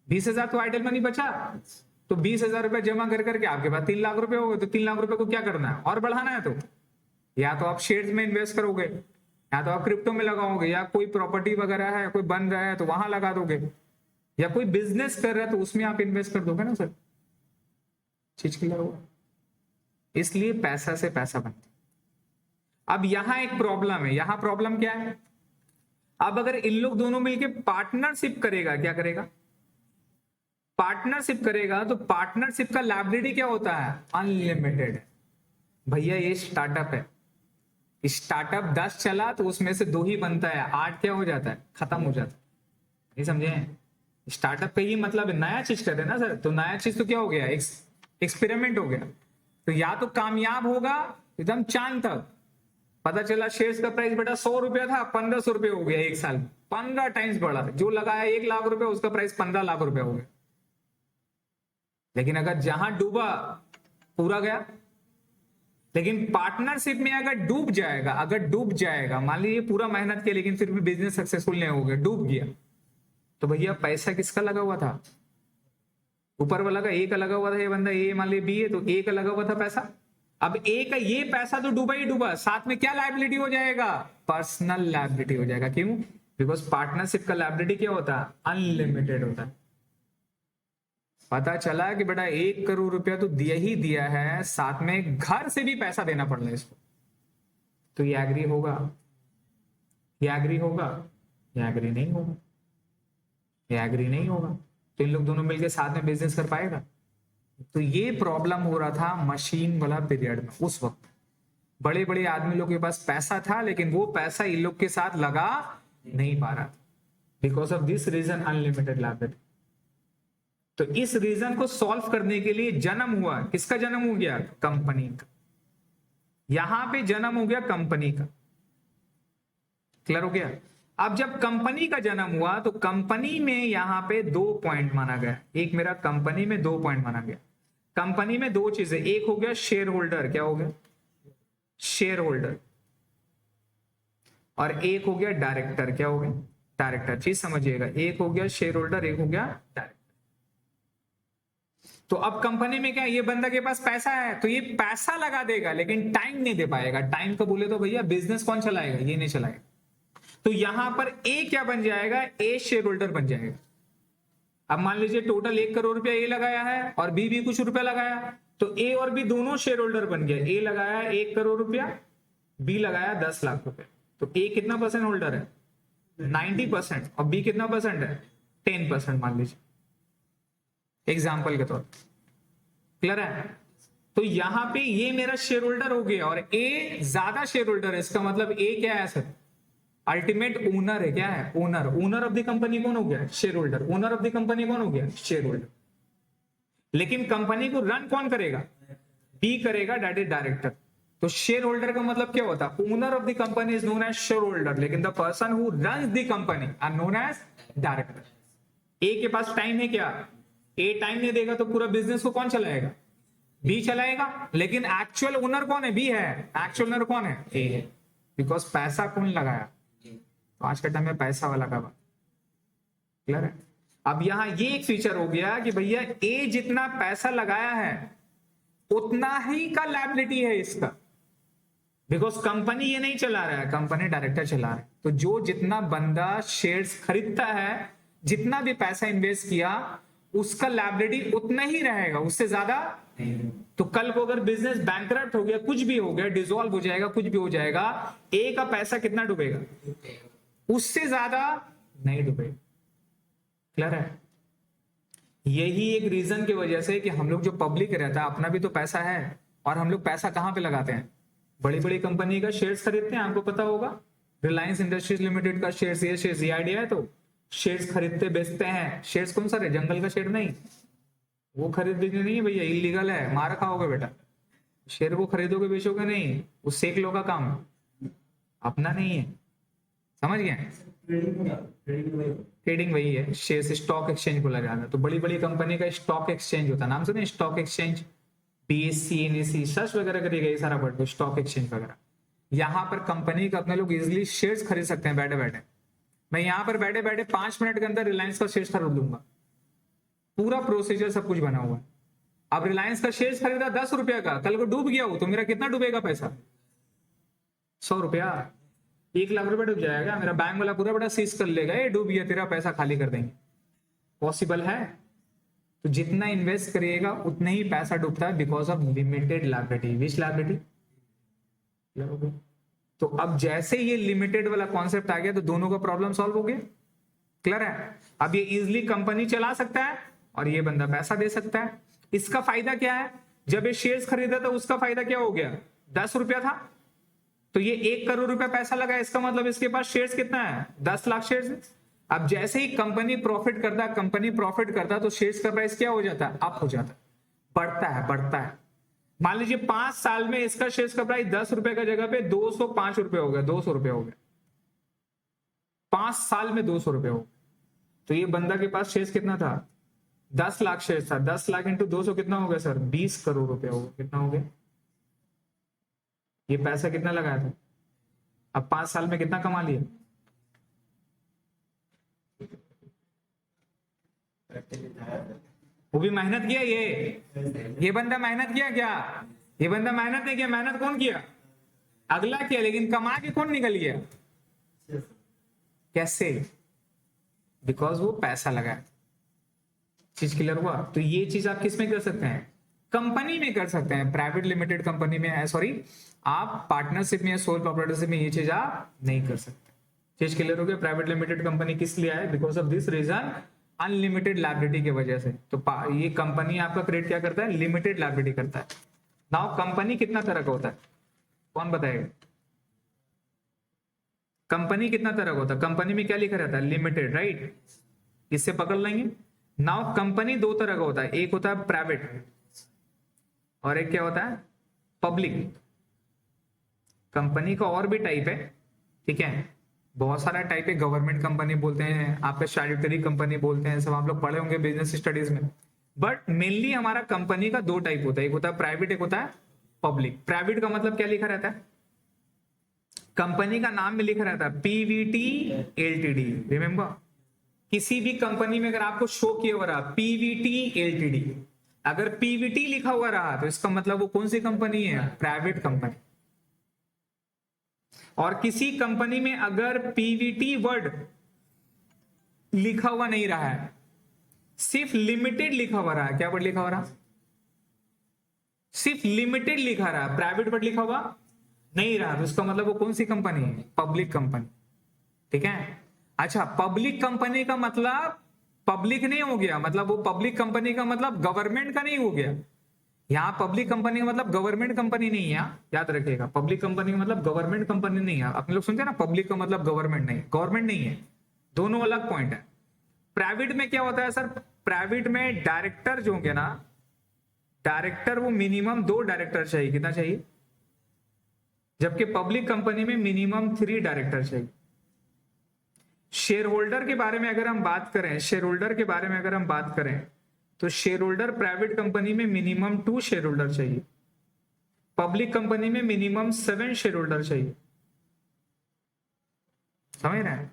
20,000 तो आइडियल मनी बचा। तो 20,000 रुपए जमा कर करके आपके पास 3 लाख रुपए हो गए। तो 3 लाख रुपए को क्या करना है? और बढ़ाना है। तो या तो आप शेयर्स में इन्वेस्ट करोगे, या तो आप क्रिप्टो में लगाओगे, या कोई प्रॉपर्टी वगैरह है, कोई बन रहा है तो वहां लगा दोगे, या कोई बिजनेस कर रहा है तो उसमें आप इन्वेस्ट कर दोगे ना सर। चीज क्लियर होगा? इसलिए पैसा से पैसा बनता। अब यहां एक प्रॉब्लम है। यहां प्रॉब्लम क्या है? अब अगर इन लोग दोनों मिलके पार्टनरशिप करेगा, क्या करेगा? पार्टनरशिप करेगा तो पार्टनरशिप का लायबिलिटी क्या होता है? अनलिमिटेड है। भैया ये स्टार्टअप है, स्टार्टअप 10 चला तो उसमें से 2 ही बनता है, 8 क्या हो जाता है? खत्म हो जाता है। नहीं समझे? स्टार्टअप का ही मतलब है नया चीज कर रहे हैं ना सर। तो नया चीज तो क्या हो गया? एक्सपेरिमेंट हो गया। तो या तो कामयाब होगा एकदम चांद तक, पता चला शेयर्स का प्राइस बेटा 100 रुपया था, 1500 रुपये हो गया, एक साल में 15 टाइम्स बढ़ा। जो लगाया 1 लाख रुपया, उसका प्राइस 15 लाख रुपया हो गया। लेकिन अगर जहां डूबा पूरा गया। लेकिन पार्टनरशिप में अगर डूब जाएगा, मान लीजिए पूरा मेहनत किया लेकिन फिर भी बिजनेस सक्सेसफुल नहीं हो गया, डूब गया, तो भैया पैसा किसका लगा हुआ था? ऊपर वाला का ए का लगा हुआ था। ये बंदा ए मान लीजिए बी है, तो ए का लगा हुआ था पैसा। अब ए का ये पैसा तो डूबा ही डूबा, साथ में क्या लायबिलिटी हो जाएगा? पर्सनल लायबिलिटी हो जाएगा। क्यों? बिकॉज पार्टनरशिप का लायबिलिटी क्या होता है? अनलिमिटेड होता है। पता चला कि बेटा 1 करोड़ रुपया तो दिया ही दिया है, साथ में घर से भी पैसा देना पड़ रहा है इसको, तो ये एग्री होगा? ये एग्री होगा? ये एग्री नहीं होगा। ये एग्री नहीं होगा। तो इन लोग दोनों मिलकर साथ में बिजनेस कर पाएगा? तो ये प्रॉब्लम हो रहा था मशीन वाला पीरियड में। उस वक्त बड़े बड़े आदमी लोग के पास पैसा था, लेकिन वो पैसा इन लोग के साथ लगा नहीं पा रहा, because of this reason, unlimited liability. तो इस रीजन को सॉल्व करने के लिए जन्म हुआ, किसका जन्म हो गया? कंपनी का। यहां पे जन्म हो गया कंपनी का। क्लियर हो गया? अब जब कंपनी का जन्म हुआ तो कंपनी में यहां पे 2 पॉइंट माना गया। एक मेरा कंपनी में 2 पॉइंट माना गया। कंपनी में 2 चीजें, एक हो गया शेयर होल्डर, क्या हो गया? Share holder. और एक हो गया डायरेक्टर, क्या हो गया? डायरेक्टर। चीज समझिएगा, एक हो गया शेयर होल्डर, एक हो गया डायरेक्टर। तो अब कंपनी में क्या, ये बंदा के पास पैसा है तो ये पैसा लगा देगा लेकिन टाइम नहीं दे पाएगा। टाइम का बोले तो भैया बिजनेस कौन चलाएगा? ये नहीं चलाएगा। तो यहां पर ए क्या बन जाएगा? ए शेयर होल्डर बन जाएगा। अब मान लीजिए टोटल 1 करोड़ रुपया ए लगाया है और बी भी कुछ रुपया लगाया, तो ए और बी दोनों शेयर होल्डर बन गए। ए लगाया 1 करोड़ रुपया, बी लगाया 10 लाख रुपया। तो ए कितना परसेंट होल्डर है? 90%। और बी कितना परसेंट है? 10% मान लीजिए, एग्जाम्पल के तौर पर। क्लियर है? तो यहां पे ये मेरा शेयर होल्डर हो गया और ए ज्यादा शेयर होल्डर है। इसका मतलब ए क्या है सर? अल्टीमेट ओनर है। क्या है? Owner. Owner of the company कौन हो गया? Share holder. Owner of the company कौन हो गया? Share holder. लेकिन कंपनी को रन कौन करेगा? बी करेगा, दैट इज डायरेक्टर। तो शेयर होल्डर का मतलब क्या होता है? Owner of the company is known as share holder, लेकिन the person who runs the company are known as director. A के पास टाइम है क्या? ए टाइम नहीं देगा तो पूरा बिजनेस को कौन चलाएगा? बी चलाएगा। लेकिन एक्चुअल ओनर कौन है? बी है। एक्चुअल ओनर कौन है? ए है। बिकॉज पैसा कौन लगाया? तो आज के टाइम में पैसा वाला का बात। क्लियर है? अब यहां ये एक फीचर हो गया कि भैया ए जितना पैसा लगाया है उतना ही का लायबिलिटी है इसका, बिकॉज कंपनी ये नहीं चला रहा है, कंपनी डायरेक्टर चला रहा है। तो जो जितना बंदा शेयर्स खरीदता है, जितना भी पैसा इन्वेस्ट किया, उसका लायबिलिटी उतना ही रहेगा, उससे ज्यादा नहीं। तो कल को अगर बिजनेस बैंकरप्ट हो गया, कुछ भी हो गया, डिसॉल्व हो जाएगा, कुछ भी हो जाएगा, ए का पैसा कितना डूबेगा? उससे ज्यादा नहीं डूबेगा। क्लियर है? यही एक रीजन की वजह से कि हम लोग जो पब्लिक रहता है, अपना भी तो पैसा है, और हम लोग पैसा कहां पे लगाते हैं? बड़ी बड़ी कंपनी का शेयर्स खरीदते हैं। आपको पता होगा रिलायंस इंडस्ट्रीज लिमिटेड का शेयर्स, ये आइडिया है। तो शेयर्स खरीदते बेचते हैं। शेयर्स कौन सा है? जंगल का शेयर नहीं, वो खरीदने नहीं है भैया, इलीगल है, मार खाओगे बेटा। शेयर को खरीदोगे बेचोगे नहीं, वो सेक लो का काम है, अपना नहीं है। समझ गए? ट्रेडिंग वही है, शेयर स्टॉक एक्सचेंज बोला जाता है। तो बड़ी बड़ी कंपनी का स्टॉक एक्सचेंज होता है, नाम सुने? Stock exchange, BSc, NSC, search वगैरह करिएगा, ये सारा वर्ड, स्टॉक एक्सचेंज वगैरह। यहाँ पर कंपनी का अपने लोग इजिली शेयर्स खरीद सकते हैं बैठे बैठे। मैं यहाँ पर बैठे बैठे 5 मिनट के अंदर रिलायंस का शेयर्स खरीद लूंगा, पूरा प्रोसीजर सब कुछ बना हुआ है। अब रिलायंस का शेयर्स खरीदा 10 रुपया का, कल को डूब गया हो तो मेरा कितना डूबेगा पैसा? 100 रुपया, 1 लाख रुपया डूब जाएगा। मेरा बैंक वाला पूरा बड़ा सीज कर लेगा, ये डूब गया तेरा पैसा, खाली कर देंगे। पॉसिबल है? तो जितना इन्वेस्ट करिएगा उतना ही पैसा डूबता है, because of limited liability. Which liability? तो अब जैसे ये लिमिटेड वाला कॉन्सेप्ट आ गया तो दोनों का प्रॉब्लम सॉल्व हो गया। क्लियर है? अब ये इजिली कंपनी चला सकता है और ये बंदा पैसा दे सकता है। इसका फायदा क्या है? जब ये शेयर्स खरीदा था उसका फायदा क्या हो गया? 10 रुपया था, तो ये 1 करोड़ रुपया पैसा लगा, इसका मतलब इसके पास शेयर्स कितना है? 10 लाख शेयर्स। अब जैसे ही कंपनी प्रॉफिट करता है, तो शेयर्स का प्राइस क्या हो जाता है? अप हो जाता है, बढ़ता है। मान लीजिए 5 साल में इसका शेयर्स का प्राइस 10 रुपए का जगह पे 205 रुपए हो गया, 200 रुपए हो गया। 5 साल में 200 रुपए हो गया। तो ये बंदा के पास शेयर्स कितना था? 10 लाख शेयर्स था। 10 लाख इंटू 200 कितना हो गया सर? 20 करोड़ रुपए हो गया। कितना हो गया? ये पैसा कितना लगाया था? अब 5 साल में कितना कमा लिया? वो भी मेहनत किया। ये बंदा मेहनत किया क्या? ये बंदा मेहनत नहीं किया। मेहनत कौन किया? अगला किया, लेकिन कमा के कौन निकल गया? कैसे? बिकॉज वो पैसा लगाया। चीज क्लियर हुआ? तो ये चीज आप किस में कर सकते हैं? कंपनी में कर सकते हैं, प्राइवेट लिमिटेड कंपनी में, सॉरी, आप पार्टनरशिप में या सोल प्रोप्राइटरशिप में ये चीज आप नहीं कर सकते। चीज क्लियर हो गया? प्राइवेट लिमिटेड कंपनी किस लिए है? Because of this reason, unlimited liability की वजह से। तो ये कंपनी आपका क्रिएट क्या करता है? लिमिटेड लायबिलिटी करता है। नाउ कंपनी कितना तरह का होता है? कौन बताएगा? कंपनी कितना तरह का होता है? कंपनी में क्या लिखा रहता है? Limited, right? इससे पकड़ लेंगे। नाउ कंपनी 2 तरह का होता है, एक होता है प्राइवेट और एक क्या होता है? पब्लिक। कंपनी का और भी टाइप है, ठीक है, बहुत सारा टाइप है। गवर्नमेंट कंपनी बोलते हैं, आपका स्टैट्यूटरी कंपनी बोलते हैं, सब आप लोग पढ़े होंगे बिजनेस स्टडीज में। बट मेनली हमारा कंपनी का 2 टाइप होता है, एक होता है प्राइवेट, एक होता है पब्लिक। प्राइवेट का मतलब क्या लिखा रहता है? कंपनी का नाम में लिखा रहता है पीवीटी एलटीडी। रिमेंबर, किसी भी कंपनी में अगर आपको शो किया हुआ रहा पीवीटी एलटीडी, अगर पीवीटी लिखा हुआ रहा तो इसका मतलब वो कौन सी कंपनी है? Private company. और किसी कंपनी में अगर पीवीटी वर्ड लिखा हुआ नहीं रहा है, सिर्फ लिमिटेड लिखा हुआ रहा है, क्या वर्ड लिखा हुआ रहा? सिर्फ लिमिटेड लिखा रहा, प्राइवेट वर्ड लिखा हुआ नहीं रहा, तो इसका मतलब वो कौन सी कंपनी है? Public company. ठीक है? अच्छा, पब्लिक कंपनी का मतलब पब्लिक नहीं हो गया, मतलब वो पब्लिक कंपनी का मतलब गवर्नमेंट का नहीं हो गया। यहाँ पब्लिक कंपनी का मतलब गवर्नमेंट कंपनी नहीं है, याद रखिएगा। पब्लिक कंपनी का मतलब गवर्नमेंट कंपनी नहीं है। अपने लोग सुनते हैं ना, पब्लिक का मतलब गवर्नमेंट नहीं, गवर्नमेंट नहीं है, दोनों अलग पॉइंट है। प्राइवेट में क्या होता है सर? प्राइवेट में डायरेक्टर जो होंगे ना, डायरेक्टर वो मिनिमम 2 डायरेक्टर चाहिए। कितना चाहिए? जबकि पब्लिक कंपनी में मिनिमम 3 डायरेक्टर चाहिए। शेयर होल्डर के बारे में अगर हम बात करें, शेयर होल्डर के बारे में अगर हम बात करें तो शेयर होल्डर प्राइवेट कंपनी में मिनिमम 2 शेयर होल्डर चाहिए, पब्लिक कंपनी में मिनिमम 7 शेयर होल्डर चाहिए। समझ रहे हैं?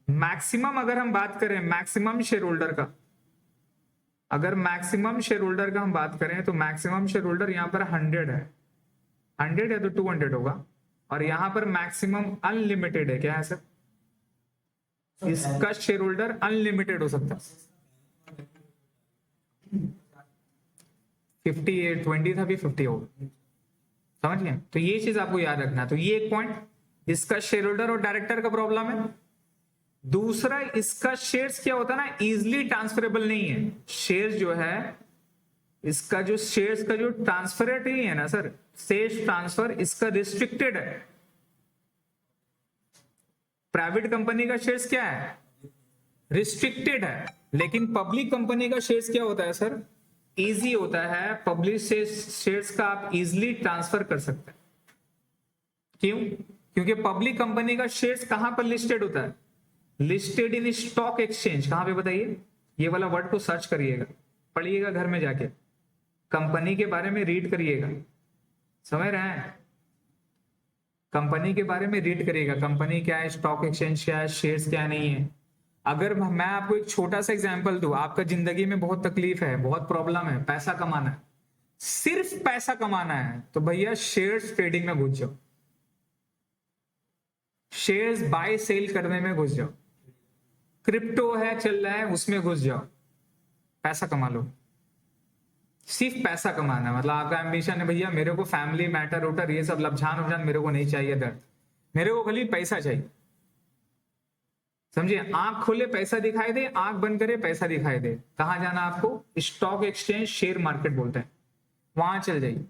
मैक्सिमम अगर हम बात करें मैक्सिमम शेयर होल्डर का, अगर मैक्सिमम शेयर होल्डर का हम बात करें तो मैक्सिमम शेयर होल्डर यहाँ पर 100 है, 100 है तो 200 होगा, और यहाँ पर मैक्सिमम अनलिमिटेड है, क्या है सर? इसका शेयर होल्डर अनलिमिटेड हो सकता है। 58 20 था भी 50 होगा, समझ गए? तो ये चीज आपको याद रखना है। तो ये एक पॉइंट, इसका शेयर होल्डर और डायरेक्टर का प्रॉब्लम है। दूसरा, इसका शेयर्स क्या होता है ना, इजिली ट्रांसफरेबल नहीं है। शेयर्स जो है, इसका जो शेयर्स का जो ट्रांसफर रेट नहीं है ना सर, शेयर्स ट्रांसफर इसका रिस्ट्रिक्टेड है। प्राइवेट कंपनी का शेयर्स क्या है, रिस्ट्रिक्टेड है, लेकिन पब्लिक कंपनी का शेयर्स क्या होता है सर, इजी होता है। पब्लिक शेयर्स का आप इजिली ट्रांसफर कर सकते हैं। क्यों? क्योंकि पब्लिक कंपनी का शेयर्स कहां पर लिस्टेड होता है, लिस्टेड इन स्टॉक एक्सचेंज। कहां पे बताइए? ये वाला वर्ड को सर्च करिएगा, पढ़िएगा घर में जाके, कंपनी के बारे में रीड करिएगा, समझ रहे हैं? कंपनी के बारे में रीड करिएगा, कंपनी क्या है, स्टॉक एक्सचेंज क्या है, शेयर्स क्या नहीं है। अगर मैं आपको एक छोटा सा एग्जांपल दूं, आपका जिंदगी में बहुत तकलीफ है, बहुत प्रॉब्लम है, पैसा कमाना है, सिर्फ पैसा कमाना है, तो भैया शेयर्स ट्रेडिंग में घुस जाओ, शेयर्स बाय सेल करने में घुस जाओ, क्रिप्टो है चल रहा है उसमें घुस जाओ, पैसा कमा लो। सिर्फ पैसा कमाना है, मतलब आपका एम्बिशन है भैया मेरे को फैमिली मैटर उटर ये सब लपझान उपझान मेरे को नहीं चाहिए, दर्द, मेरे को खाली पैसा चाहिए, समझिए? आंख खोले पैसा दिखाई दे, आंख बंद करे पैसा दिखाई दे। कहां जाना आपको? स्टॉक एक्सचेंज, शेयर मार्केट बोलते हैं, वहां चल जाइए।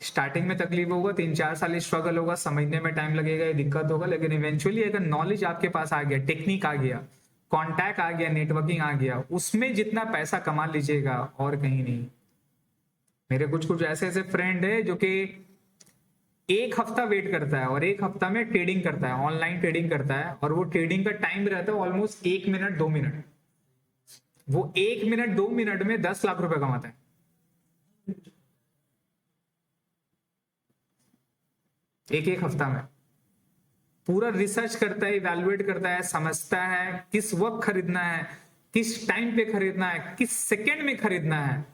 स्टार्टिंग में तकलीफ होगा, 3-4 साल स्ट्रगल होगा, समझने में टाइम लगेगा, ये दिक्कत होगा, लेकिन इवेंचुअली अगर नॉलेज आपके पास आ गया, टेक्निक आ गया, कॉन्टैक्ट आ गया, नेटवर्किंग आ गया, उसमें जितना पैसा कमा लीजिएगा और कहीं नहीं। मेरे कुछ कुछ ऐसे ऐसे फ्रेंड है जो कि एक हफ्ता वेट करता है और एक हफ्ता में ट्रेडिंग करता है, ऑनलाइन ट्रेडिंग करता है, और वो ट्रेडिंग का टाइम रहता है ऑलमोस्ट 1 मिनट 2 मिनट। वो 1 मिनट 2 मिनट में 10 लाख रुपए कमाता है, एक हफ्ता में। पूरा रिसर्च करता है, इवैल्यूएट करता है, समझता है किस वक्त खरीदना है, किस टाइम पे खरीदना है, किस सेकेंड में खरीदना है,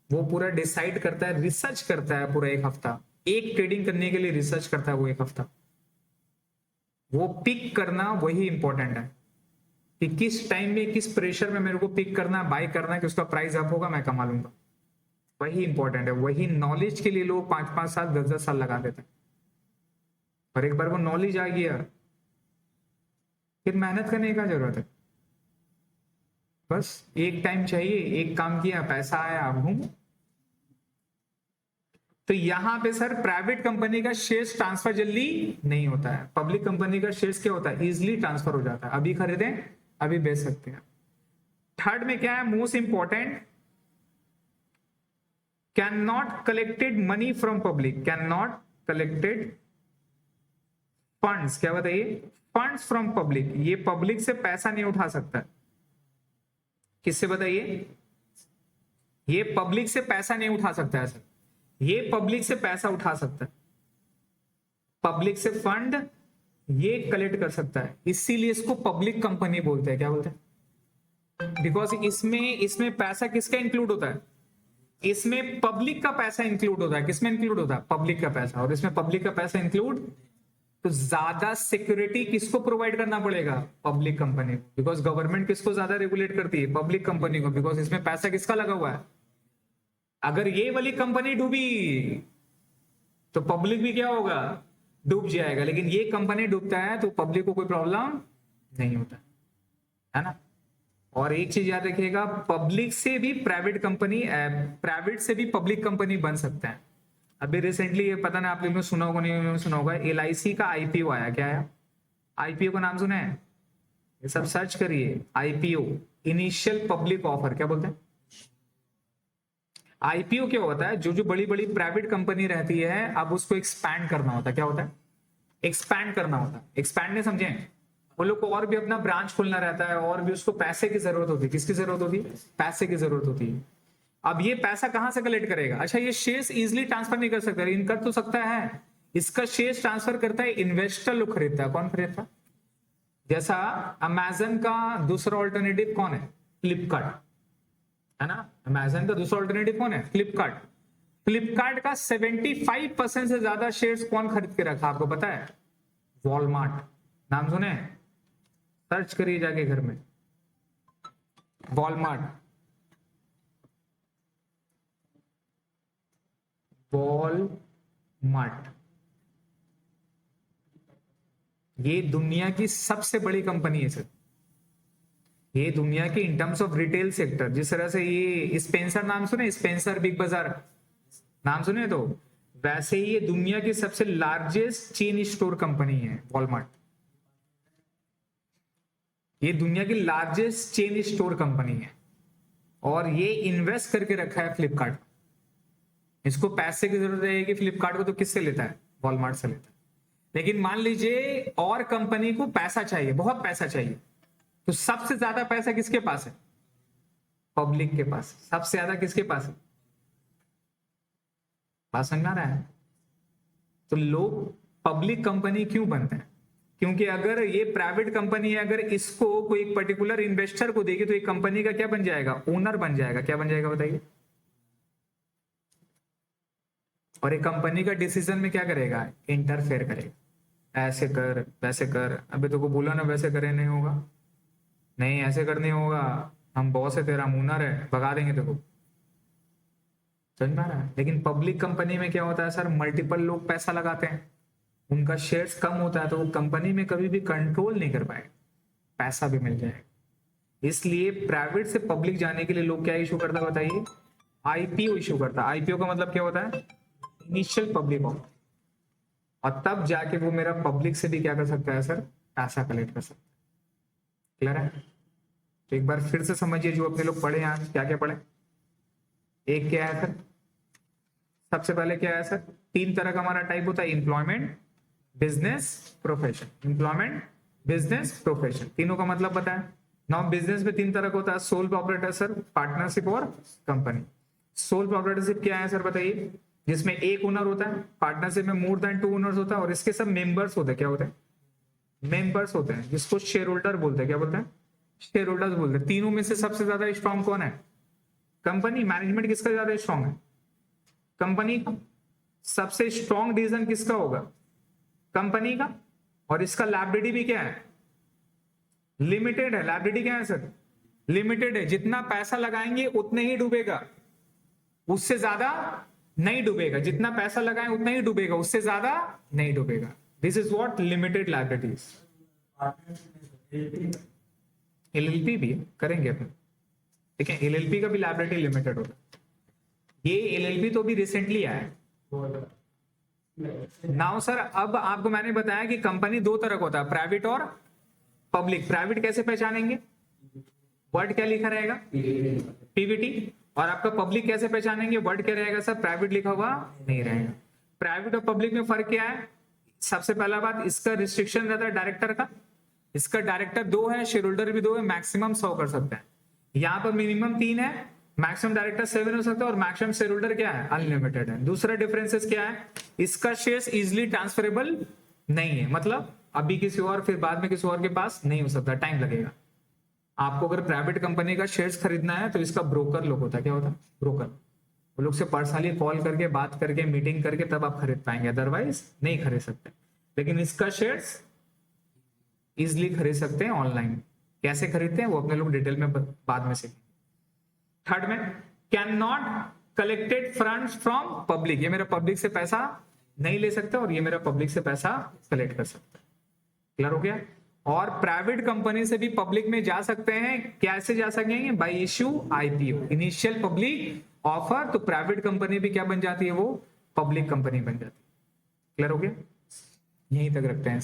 वो पूरा डिसाइड करता है, रिसर्च करता है पूरा एक हफ्ता। एक ट्रेडिंग करने के लिए रिसर्च करता है वो एक हफ्ता। वो पिक करना वही इंपॉर्टेंट है कि किस टाइम में, किस प्रेशर में मेरे को पिक करना, बाय करना है कि उसका प्राइस अप होगा, मैं कमा लूंगा, वही इंपॉर्टेंट है। वही नॉलेज के लिए लोग 5-5 साल 10-10 साल लगा देते हैं, और एक बार वो नॉलेज आ गया फिर मेहनत करने का जरूरत है। बस एक टाइम चाहिए, एक काम किया, पैसा आया, आप घूमो। तो यहां पे सर प्राइवेट कंपनी का शेयर्स ट्रांसफर जल्दी नहीं होता है, पब्लिक कंपनी का शेयर्स क्या होता है, इजिली ट्रांसफर हो जाता है, अभी खरीदें अभी बेच सकते हैं। थर्ड में क्या है, most important, can not collected money from public, can not collected funds, क्या बताइए, फंड्स फ्रॉम पब्लिक, ये पब्लिक से पैसा नहीं उठा सकता। किससे बताइए? ये पब्लिक से पैसा नहीं उठा सकता है सर, ये पब्लिक से पैसा उठा सकता है, पब्लिक से फंड ये कलेक्ट कर सकता है, इसीलिए इसको पब्लिक कंपनी बोलते हैं। क्या बोलते हैं? बिकॉज इसमें पैसा किसका इंक्लूड होता है, इसमें पब्लिक का पैसा इंक्लूड होता है। किसमें इंक्लूड होता है? पब्लिक का पैसा। और इसमें पब्लिक का पैसा इंक्लूड, तो ज्यादा सिक्योरिटी किसको प्रोवाइड करना पड़ेगा? पब्लिक कंपनी को। बिकॉज गवर्नमेंट किसको ज्यादा रेगुलेट करती है? पब्लिक कंपनी को, बिकॉज इसमें पैसा किसका लगा हुआ है। अगर ये वाली कंपनी डूबी तो पब्लिक भी क्या होगा? डूब जाएगा। लेकिन ये कंपनी डूबता है तो पब्लिक को कोई प्रॉब्लम नहीं होता है ना। और एक चीज याद रखिएगा, पब्लिक से भी प्राइवेट कंपनी, प्राइवेट से भी पब्लिक कंपनी बन सकता है। अभी रिसेंटली ये पता नहीं आप लोगों ने सुना होगा नहीं सुना होगा, LIC का IPO आया। क्या आया? IPO का नाम सुना है? ये सब सर्च करिए, IPO, इनिशियल पब्लिक ऑफर। क्या बोलते हैं? IPO क्या होता है? जो बड़ी बड़ी प्राइवेट कंपनी रहती है, अब उसको एक्सपैंड करना होता है। क्या होता है? एक्सपैंड करना होता है। एक्सपैंड नहीं समझे? वो लोग को और भी अपना ब्रांच खोलना रहता है, और भी उसको पैसे की जरूरत होती है। किसकी जरूरत होती है? पैसे की जरूरत होती है। अब ये पैसा कहां से कलेक्ट करेगा? अच्छा, ये शेयर्स इजिली ट्रांसफर नहीं कर सकता, लेकिन कर तो सकता है। इसका शेयर्स ट्रांसफर करता है इन्वेस्टर लोग खरीदता है। कौन खरीदता है? जैसा अमेजन का दूसरा ऑल्टरनेटिव कौन है? फ्लिपकार्ट, है ना। अमेजन का दूसरा ऑल्टरनेटिव कौन है? फ्लिपकार्ट। फ्लिपकार्ट का 75% से ज्यादा शेयर्स कौन खरीद के रखा आपको पता है? वॉलमार्ट। नाम सुने? सर्च करिए जाके घर में, वॉलमार्ट। वॉलमार्ट ये दुनिया की सबसे बड़ी कंपनी है सर। ये दुनिया की in terms of retail sector, जिस तरह से ये स्पेंसर, नाम सुने? स्पेंसर बिग बाजार नाम सुने? तो वैसे ही ये दुनिया की सबसे लार्जेस्ट चेन स्टोर कंपनी है वॉलमार्ट। ये दुनिया की लार्जेस्ट चेन स्टोर कंपनी है और ये इन्वेस्ट करके रखा है फ्लिपकार्ट। इसको पैसे की जरूरत रहेगी फ्लिपकार्ट को, तो किससे लेता है? वॉलमार्ट से लेता है। लेकिन मान लीजिए और कंपनी को पैसा चाहिए, बहुत पैसा चाहिए, तो सबसे ज्यादा पैसा किसके पास है? पब्लिक के पास। सबसे ज्यादा किसके पास है? बात समझ में आ रहा है? तो लोग पब्लिक कंपनी क्यों बनते हैं? क्योंकि अगर ये प्राइवेट कंपनी है, अगर इसको कोई एक पर्टिकुलर इन्वेस्टर को देगी तो एक कंपनी का क्या बन जाएगा? ओनर बन जाएगा। क्या बन जाएगा बताइए? और एक कंपनी का डिसीजन में क्या करेगा? इंटरफेयर करेगा। ऐसे कर, वैसे कर, अबे तो को बोला ना वैसे करे, नहीं होगा, नहीं ऐसे करने होगा, हम बॉस है तेरा, ओनर है, भगा देंगे तेरे को। समझ में आ रहा है? लेकिन पब्लिक कंपनी में क्या होता है सर? मल्टीपल लोग पैसा लगाते हैं, उनका शेयर्स कम होता है, तो वो कंपनी में कभी भी कंट्रोल नहीं कर पाएगा, पैसा भी मिल जाएगा। इसलिए प्राइवेट से पब्लिक जाने के लिए लोग क्या इशू करता है बताइए? आईपीओ इशू करता है। आईपीओ का मतलब क्या होता है? Initial public offer. और तब जाके वो मेरा पब्लिक से भी क्या कर सकता है सर? पैसा कलेक्ट कर सकता है। क्लियर है? तो एक बार फिर से समझिए, जो अपने लोग पढ़े आज, क्या क्या पढ़े। एक क्या है सर? सबसे पहले क्या है सर? 3 तरह का हमारा टाइप होता है, employment, business, profession. Employment, business, profession, तीनों का मतलब बताया। नाउ बिजनेस में 3 तरह का होता है, सोल प्रोप्राइटर सर, पार्टनरशिप और कंपनी। सोल प्रोप्राइटरशिप क्या है सर बताइए? जिसमें एक ओनर होता है। पार्टनरशिप में मोर देन 2 ओनर्स होता है और इसके सब मेंबर्स होते हैं। क्या होते हैं? मेंबर्स होते हैं, जिसको शेयर होल्डर बोलते हैं। क्या बोलते हैं? शेयर होल्डर्स बोलते हैं। तीनों में से सबसे ज्यादा स्ट्रॉन्ग कौन है? कंपनी। मैनेजमेंट किसका ज्यादा स्ट्रॉन्ग है? कंपनी का। सबसे स्ट्रॉन्ग डिसीजन किसका होगा? कंपनी का। और इसका लायबिलिटी भी क्या है? लिमिटेड है। लायबिलिटी क्या है सर? लिमिटेड है। जितना पैसा लगाएंगे उतने ही डूबेगा, उससे ज्यादा नहीं डूबेगा। जितना पैसा लगाएं उतना ही डूबेगा, उससे ज्यादा नहीं डूबेगा। This is what limited liabilities. LLP भी करेंगे अपन, ठीक है। एलएलपी का भी लायबिलिटी लिमिटेड होता है। ये एलएलपी तो भी रिसेंटली आया है। नाउ सर, अब आपको मैंने बताया कि कंपनी 2 तरह का होता है, प्राइवेट और पब्लिक। प्राइवेट कैसे पहचानेंगे? वर्ड क्या लिखा रहेगा? पीवीटी। और आपका पब्लिक कैसे पहचानेंगे? वर्ड क्या रहेगा सर? प्राइवेट लिखा हुआ नहीं रहेगा। प्राइवेट और पब्लिक में फर्क क्या है? सबसे पहला बात, इसका रिस्ट्रिक्शन रहता है डायरेक्टर का। इसका डायरेक्टर 2 है, शेयर होल्डर भी 2 है, मैक्सिमम 100 कर सकते हैं। यहाँ पर मिनिमम 3 है, मैक्सिमम डायरेक्टर 7 हो सकता है और मैक्सिमम शेयर होल्डर क्या है? अनलिमिटेड है। दूसरा डिफरेंसेस क्या है? इसका शेयर्स इजिली ट्रांसफरेबल नहीं है, मतलब अभी किसी और फिर बाद में किसी और के पास नहीं हो सकता, टाइम लगेगा। आपको अगर प्राइवेट कंपनी का शेयर्स खरीदना है तो इसका ब्रोकर लोग होता है। क्या होता है? ब्रोकर। वो लोग से पर्सनली कॉल करके, बात करके, मीटिंग करके तब आप खरीद पाएंगे, अदरवाइज नहीं खरीद सकते। लेकिन इसका शेयर्स इजिली खरीद सकते हैं ऑनलाइन। कैसे खरीदते हैं वो अपने लोग डिटेल में बाद में सीखेंगे। थर्ड में, can not collected funds from public. ये मेरा पब्लिक से पैसा नहीं ले सकता और ये मेरा पब्लिक से पैसा कलेक्ट कर सकता है। क्लियर हो गया? और प्राइवेट कंपनी से भी पब्लिक में जा सकते हैं। कैसे जा सकेंगे? Bye issue IPO, initial public offer. तो प्राइवेट कंपनी भी क्या बन जाती है? वो पब्लिक कंपनी बन जाती है। क्लियर हो गया? यहीं तक रखते हैं।